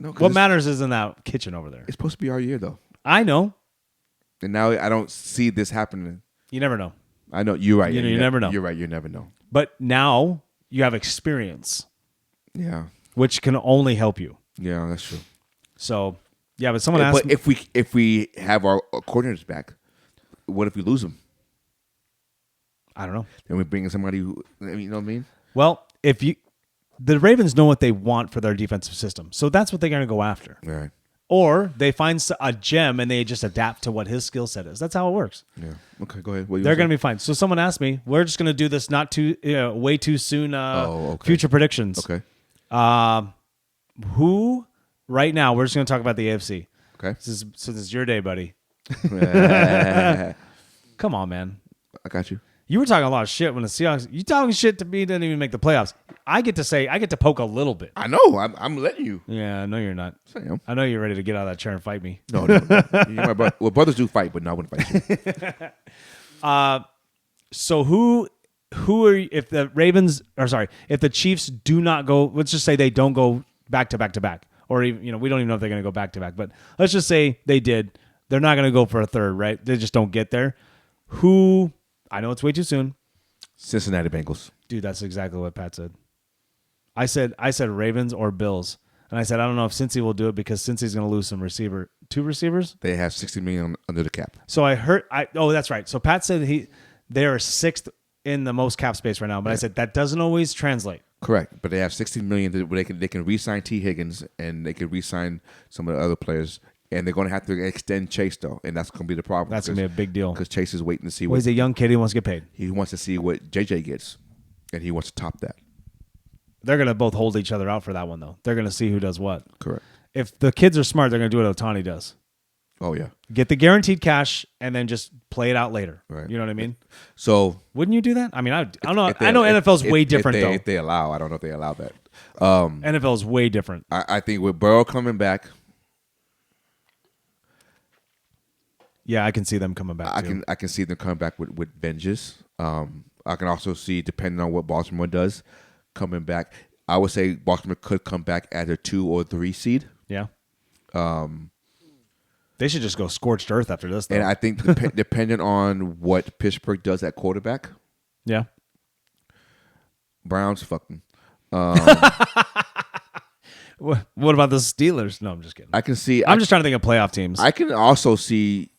No, what matters is in that kitchen over there. It's supposed to be our year, though. I know. And now I don't see this happening. You never know. I know. You're right. You never know. You're right. You never know. But now you have experience. Yeah. Which can only help you. Yeah, that's true. So, yeah, but someone asked me. But if we have our coordinators back, what if we lose them? I don't know. Then we bring in somebody who, you know what I mean? Well, the Ravens know what they want for their defensive system. So that's what they're going to go after. Right. or they find a gem and they just adapt to what his skill set is. That's how it works. Yeah. Okay, go ahead. They're going to be fine. So someone asked me, we're just going to do this not too way too soon future predictions. Okay. Who right now, we're just going to talk about the AFC. Okay. This is your day, buddy. Come on, man. I got you. You were talking a lot of shit when the Seahawks. You talking shit to me didn't even make the playoffs. I get to poke a little bit. I know. I'm letting you. Yeah, no, you're not. Sam. I know you're ready to get out of that chair and fight me. No. You're my brother. Well, brothers do fight, but no, I wouldn't fight you. So who are if the Ravens if the Chiefs do not go, let's just say they don't go back to back to back, or even we don't even know if they're going to go back to back, but let's just say they did. They're not going to go for a third, right? They just don't get there. Who? I know it's way too soon. Cincinnati Bengals. Dude, that's exactly what Pat said. I said Ravens or Bills. And I said, I don't know if Cincy will do it because Cincy's going to lose two receivers. They have $60 million under the cap. So I heard, that's right. So Pat said they are sixth in the most cap space right now. But I said, that doesn't always translate. Correct. But they have $60 million where they can re-sign T. Higgins and they can re-sign some of the other players. And they're going to have to extend Chase, though. And that's going to be the problem. That's going to be a big deal. Because Chase is waiting to see he's a young kid. He wants to get paid. He wants to see what JJ gets. And he wants to top that. They're going to both hold each other out for that one, though. They're going to see who does what. Correct. If the kids are smart, they're going to do what Ohtani does. Oh, yeah. Get the guaranteed cash and then just play it out later. Right. You know what I mean? So wouldn't you do that? I mean, I don't know. I know NFL's way different, though. If they allow. I don't know if they allow that. NFL's way different. I think with Burrow coming back, yeah, I can see them coming back. I can see them coming back with vengeance. I can also see, depending on what Baltimore does, coming back. I would say Baltimore could come back at a 2 or 3 seed. Yeah. They should just go scorched earth after this, though. And I think depending on what Pittsburgh does at quarterback, yeah, Browns fucking. What about the Steelers? No, I'm just kidding. I can see. I'm just trying to think of playoff teams. I can also see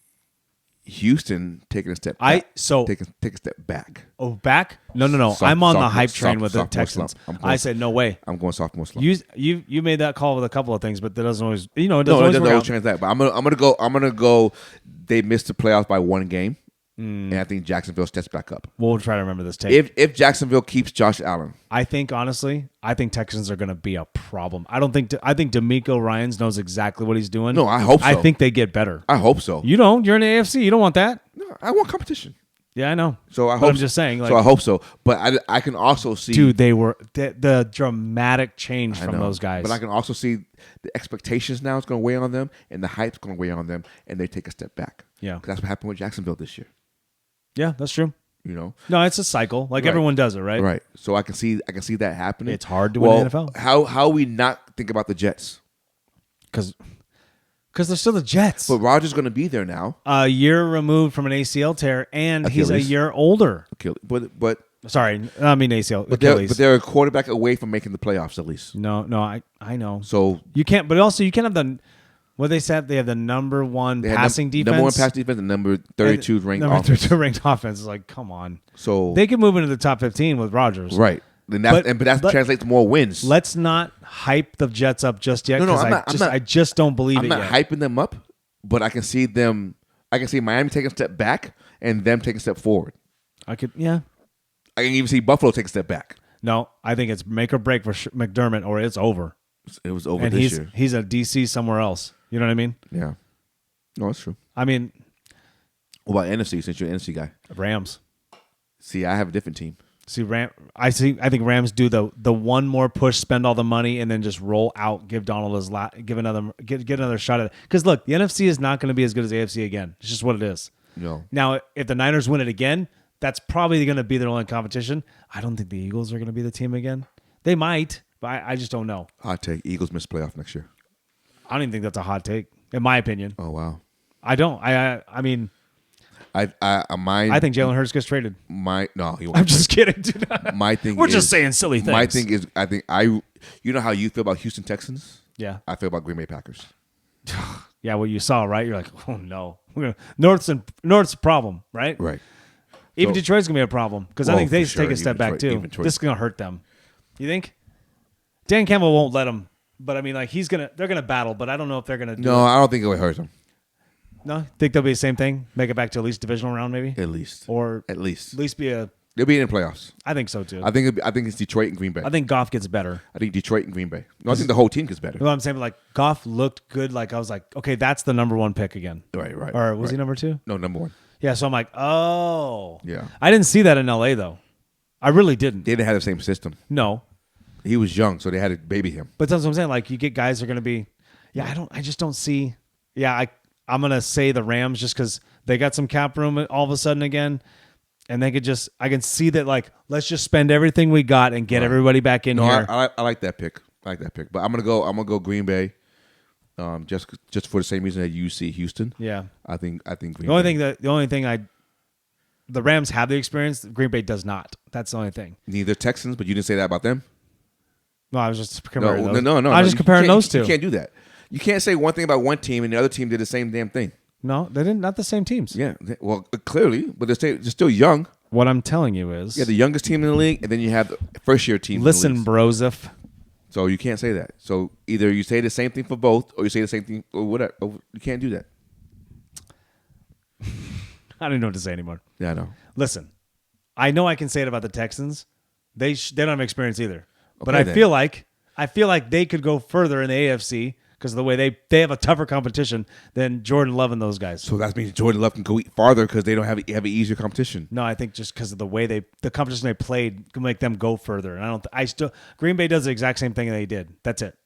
Houston taking a step back. Take a step back. Oh, back? No. I'm on the hype train with the Texans. I said no way. I'm going sophomore slump. You made that call with a couple of things, but that doesn't always it doesn't always translate. But I'm gonna go. They missed the playoffs by 1 game, and I think Jacksonville steps back up. We'll try to remember this tape. If Jacksonville keeps Josh Allen, I think Texans are going to be a problem. I think D'Amico Ryans knows exactly what he's doing. No, I hope so. I think they get better. I hope so. You don't. You're in the AFC. You don't want that. No, I want competition. Yeah, I know. So I hope. I'm just saying. So I hope so. But I can also see. Dude, they were the dramatic change from those guys. But I can also see the expectations now is going to weigh on them, and the hype's going to weigh on them, and they take a step back. Yeah, because that's what happened with Jacksonville this year. Yeah, that's true. No, it's a cycle. Like everyone does it, right? Right. So I can see that happening. It's hard to win the NFL. How we not think about the Jets? Because they're still the Jets. But Rodgers going to be there now. A year removed from an ACL tear, and Achilles. He's a year older. But sorry, I mean ACL. But they're a quarterback away from making the playoffs at least. No, I know. So you can't. But also you can't have the. What they said, they have the number one passing defense. Number 1 pass defense and number 32 ranked offense. Number 32 ranked offense is like, come on. So they could move into the top 15 with Rodgers. Right. But that translates to more wins. Let's not hype the Jets up just yet. I just don't believe it yet. I'm not hyping them up, but I can see Miami taking a step back and them taking a step forward. I can even see Buffalo take a step back. No, I think it's make or break for McDermott or it's over. It was over and this year. He's a DC somewhere else. You know what I mean? Yeah. No, that's true. I mean, what about NFC? Since you're an NFC guy, Rams. See, I have a different team. I think Rams do the one more push, spend all the money, and then just roll out. Give Donald get another shot at it. Because look, the NFC is not going to be as good as the AFC again. It's just what it is. No. Now, if the Niners win it again, that's probably going to be their only competition. I don't think the Eagles are going to be the team again. They might, but I just don't know. Hot take: Eagles miss playoff next year. I don't even think that's a hot take, in my opinion. Oh wow. I don't. I mean. I think Jalen Hurts gets traded. I'm just kidding, dude. My thing We're just saying silly things. My thing is, you know how you feel about Houston Texans? Yeah. I feel about Green Bay Packers. Yeah, what you saw, right? You're like, oh no. North's a problem, right? Right. Even Detroit's going to be a problem because I think they take a step back too. Detroit. This is going to hurt them. You think? Dan Campbell won't let them But I mean, like they're gonna battle, but I don't know if they're gonna. No, I don't think it would hurt them. No, think they'll be the same thing. Make it back to at least divisional round, maybe. At least, Or at least be a. they'll be in the playoffs. I think so too. I think it's Detroit and Green Bay. I think Goff gets better. I think Detroit and Green Bay. No, I think the whole team gets better. You know what I'm saying? But like Goff looked good. Like I was like, okay, that's the number 1 pick again. Right. Or was he number 2? No, number 1. Yeah. So I'm like, oh. Yeah. I didn't see that in LA though. I really didn't. They didn't have the same system. No. He was young, so they had to baby him. But that's what I'm saying. Like you get guys that are going to be. Yeah. I just don't see. Yeah. I'm going to say the Rams just because they got some cap room all of a sudden again. And they could I can see that, like, let's just spend everything we got and get everybody back in here. I like that pick. But I'm gonna go Green Bay, just for the same reason that you see Houston. Yeah, I think Green Bay. The only thing the Rams have the experience. Green Bay does not. That's the only thing. Neither Texans, but you didn't say that about them. No, I was just comparing those. No. I was just comparing those two. You can't do that. You can't say one thing about one team and the other team did the same damn thing. No, they didn't. Not the same teams. Yeah, well, clearly, but they're still young. What I'm telling you is, the youngest team in the league, and then you have the first-year team. Listen, Broseph. So you can't say that. So either you say the same thing for both, or you say the same thing, or whatever. You can't do that. I don't even know what to say anymore. Yeah, I know. Listen, I know I can say it about the Texans. They don't have experience either. But Okay, I then. feel like they could go further in the AFC because of the way they have a tougher competition than Jordan Love and those guys. So that means Jordan Love can go farther because they don't have an easier competition. No, I think just because of the way the competition they played can make them go further. And Green Bay does the exact same thing they did. That's it.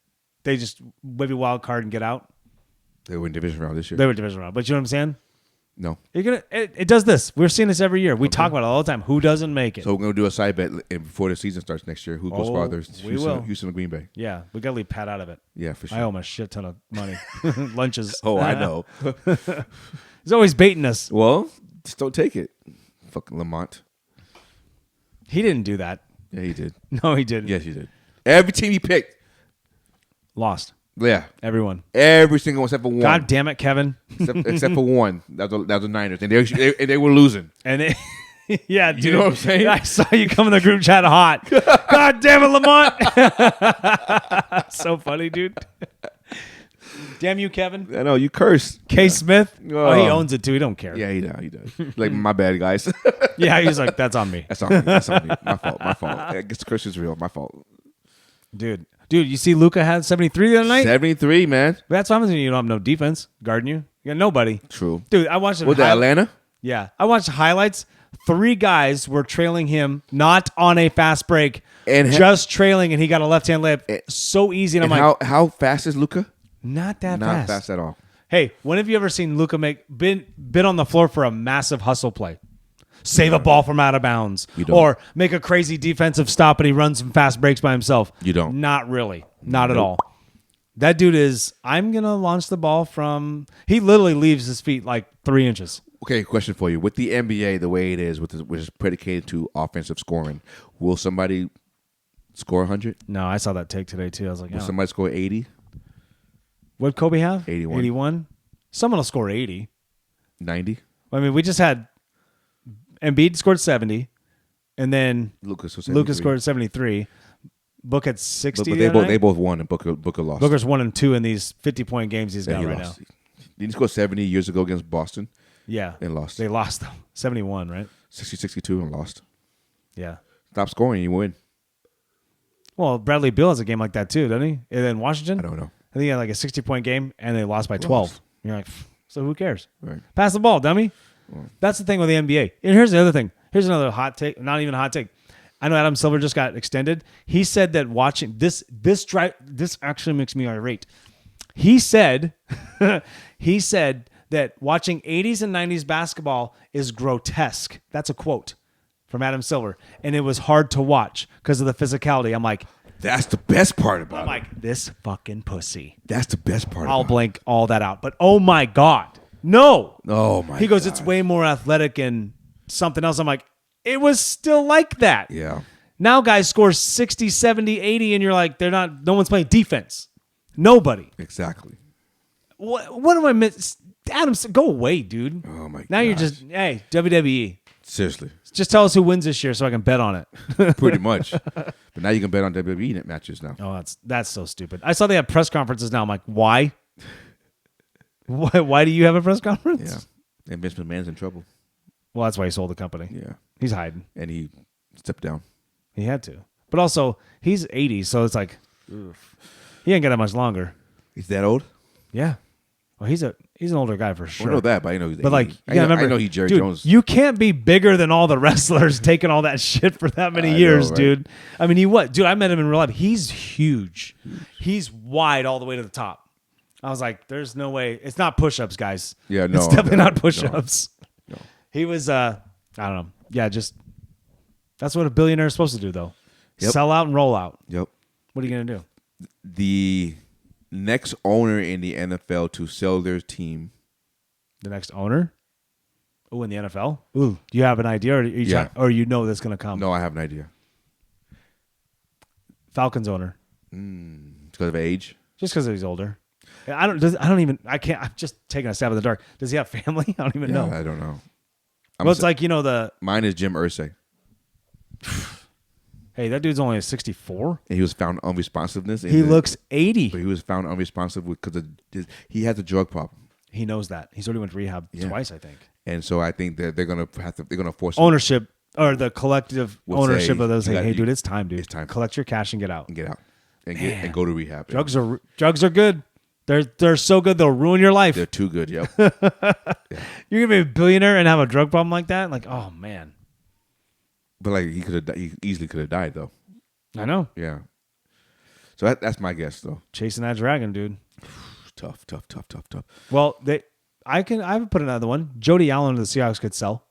They just maybe wild card and get out. They were in division round this year. They were division round, but you know what I'm saying? No. It does this. We're seeing this every year. We talk about it all the time. Who doesn't make it? So we're going to do a side bet before the season starts next year. Who goes farther? We will. Houston or Green Bay. Yeah, we got to leave Pat out of it. Yeah, for sure. I owe him a shit ton of money. Lunches. Oh, I know. He's always baiting us. Well, just don't take it. Fucking Lamont. He didn't do that. Yeah, he did. No, he didn't. Yes, he did. Every team he picked. Lost. Yeah. Everyone. Every single one except for one. God damn it, Kevin. except for one. That was the Niners. And they were losing. And yeah, dude. You know what I'm saying? I saw you come in the group chat hot. God damn it, Lamont. So funny, dude. Damn you, Kevin. I know, you cursed. K. Smith. Oh. He owns it too. He don't care. Yeah, he does. Like, my bad, guys. Yeah, he's like, that's on me. That's on me. My fault. I guess the curse is real. My fault. Dude, you see Luka had 73 the other night? 73, man. That's what happens when you don't have no defense guarding you. You got nobody. True. Dude, I watched it. Was that Atlanta? Yeah. I watched the highlights. 3 guys were trailing him, not on a fast break, And just trailing, and he got a left-hand layup. So easy. And I'm like, how fast is Luka? not that Not fast. fast at all. Hey, when have you ever seen Luka been on the floor for a massive hustle play? Save a ball from out of bounds. You don't. Or make a crazy defensive stop and he runs some fast breaks by himself. You don't. Not really. Not at all. That dude I'm going to launch the ball he literally leaves his feet like 3 inches. Okay, question for you. With the NBA, the way it is, which is predicated to offensive scoring, will somebody score 100? No, I saw that take today too. I was like, Will oh. somebody score 80? What'd Kobe have? 81. 81? Someone will score 80. 90? I mean, we just had Embiid scored 70, and then Lucas scored 73. Book had 60. But they both won, and Booker lost. Booker's 1 and 2 in these 50-point games he's got he right lost. now. Didn't he score 70 years ago against Boston? Yeah. And lost. They lost, though. 71, right? 60-62 and lost. Yeah. Stop scoring and you win. Well, Bradley Beal has a game like that, too, doesn't he? And then Washington? I don't know. I think he had like a 60-point game, and they lost by 12. You're like, so who cares? Right. Pass the ball, dummy. That's the thing with the NBA. And here's the other thing. Here's another hot take. Not even a hot take. I know Adam Silver just got extended. He said that watching this actually makes me irate. He said that watching 80s and 90s basketball is grotesque. That's a quote from Adam Silver. And it was hard to watch because of the physicality. I'm like, that's the best part about it. I'm like, this fucking pussy. That's the best part I'll about blank all that out. But oh my God. No. Oh my God. He goes, it's way more athletic and something else. I'm like, it was still like that. Yeah. Now guys score 60, 70, 80, and you're like, no one's playing defense. Nobody. Exactly. What am I missing? Adam, go away, dude. Oh my God. Now you're just, hey, WWE. Seriously. Just tell us who wins this year so I can bet on it. Pretty much. But now you can bet on WWE matches now. Oh, that's so stupid. I saw they have press conferences now. I'm like, why? Why do you have a press conference? Yeah. And Vince McMahon's in trouble. Well, that's why he sold the company. Yeah. He's hiding. And he stepped down. He had to. But also, he's 80, so it's like, oof. He ain't got that much longer. He's that old? Yeah. Well, he's an older guy for sure. I know that, but I know he's 80. But like, I know he's Jerry dude, Jones. You can't be bigger than all the wrestlers taking all that shit for that many years, right? dude. I mean, dude, I met him in real life. He's huge. He's wide all the way to the top. I was like, there's no way. It's not push-ups, guys. Yeah, no. It's definitely not push-ups. No. He was, I don't know. Yeah, just, that's what a billionaire is supposed to do, though. Yep. Sell out and roll out. Yep. What are you going to do? The next owner in the NFL to sell their team. The next owner? Oh, in the NFL? Ooh, do you have an idea, or you know that's going to come? No, I have an idea. Falcons owner. Because of age? Just because he's older. I'm just taking a stab in the dark. Does he have family? I don't even know. I don't know. Well, it's like, Mine is Jim Irsay. Hey, that dude's only 64. And he was found unresponsiveness. He looks 80. But he was found unresponsive because he has a drug problem. He knows that. He's already went to rehab twice, I think. And so I think that they're gonna force him. Ownership or the collective ownership of those. Hey, dude, it's time, dude. It's time. Collect your cash and get out. And go to rehab. Drugs are good. They're so good they'll ruin your life. They're too good. Yep. You're gonna be a billionaire and have a drug problem like that? Like, oh man. But like he easily could have died though. I know. Yeah. So that's my guess though. Chasing that dragon, dude. Tough. Well, I would put another one. Jody Allen of the Seahawks could sell.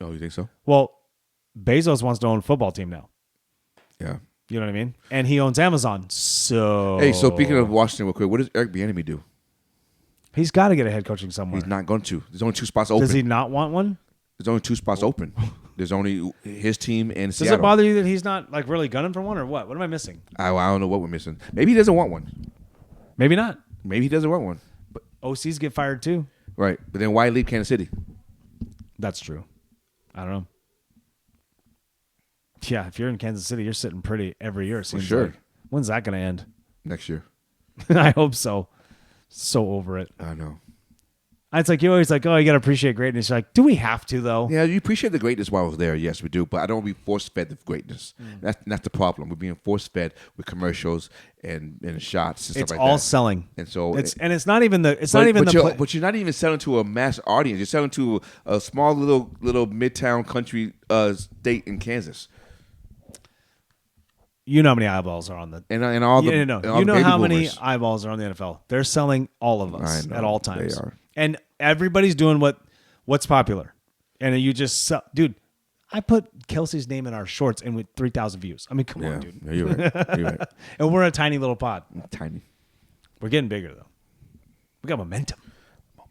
Oh, you think so? Well, Bezos wants to own a football team now. Yeah. You know what I mean? And he owns Amazon. So Hey, so speaking of Washington real quick, what does Eric Bieniemy do? He's got to get a head coaching somewhere. He's not going to. There's only 2 spots open. Does he not want one? There's only 2 spots open. There's only his team and Does Seattle. it bother you that he's not like really gunning for one or what? What am I missing? I don't know what we're missing. Maybe he doesn't want one. Maybe not. Maybe he doesn't want one. But OCs get fired too. Right. But then why leave Kansas City? That's true. I don't know. Yeah, if you're in Kansas City, you're sitting pretty every year. It seems sure. like. When's that going to end? Next year. I hope so. So over it. I know. It's like you always like, oh, you got to appreciate greatness. You're like, do we have to though? Yeah, you appreciate the greatness while I was there. Yes, we do. But I don't want to be force-fed the greatness. That's the problem. We're being force-fed with commercials and shots and It's stuff like that. all selling. And so it's not even the but you're not even selling to a mass audience. You're selling to a small little midtown country state in Kansas. You know how many eyeballs are on the And all the you all know the how baby many boomers. eyeballs are on the NFL. They're selling all of us I know, at all times. they are. And everybody's doing what's popular. And you just sell, dude. I put Kelsey's name in our shorts and with 3,000 views. I mean, come on, dude. Yeah, you're right. You're right. And we're a tiny little pod. Tiny. We're getting bigger though. We got momentum. All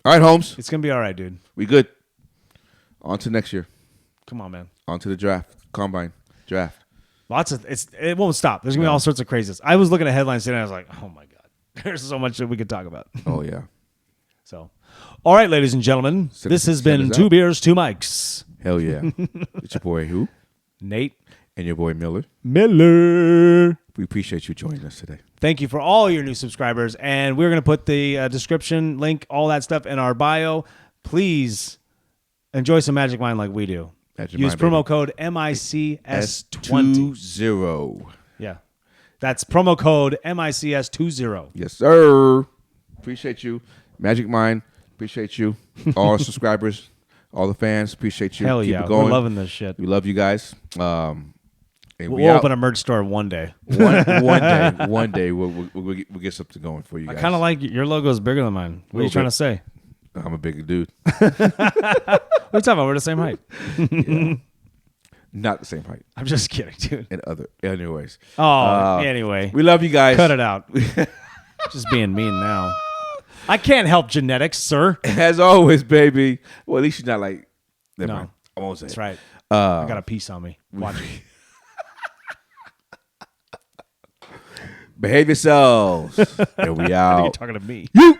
right, Holmes. It's gonna be all right, dude. We good. On to next year. Come on, man. On to the draft. Combine. Draft. It won't stop. There's gonna be all sorts of craziness. I was looking at headlines today and I was like, oh my God. There's so much that we could talk about. Oh, yeah. So, all right, ladies and gentlemen, this has been Two Beers, Two Mics. Hell yeah. It's your boy who? Nate. And your boy Miller. We appreciate you joining us today. Thank you for all your new subscribers. And we're going to put the description, link, all that stuff in our bio. Please enjoy some Magic Wine like we do. Use promo code MICS20. S20. Yeah. That's promo code MICS20. Yes, sir. Appreciate you. Magic Mind. Appreciate you. All our subscribers, all the fans. Appreciate you. Hell Keep yeah. it going. We're loving this shit. We love you guys. And we'll open a merch store one day. One day we'll get something going for you guys. I kind of like your logo is bigger than mine. What are you trying to say? I'm a bigger dude. What are you talking about? We're the same height. Yeah. Not the same height. I'm just kidding, dude. Anyways. Anyway. We love you guys. Cut it out. Just being mean now. I can't help genetics, sir. As always, baby. Well, at least you're not like... Never mind. I won't say That's it. right. I got a piece on me. Watch me. Behave yourselves. And we out. You're talking to me. You.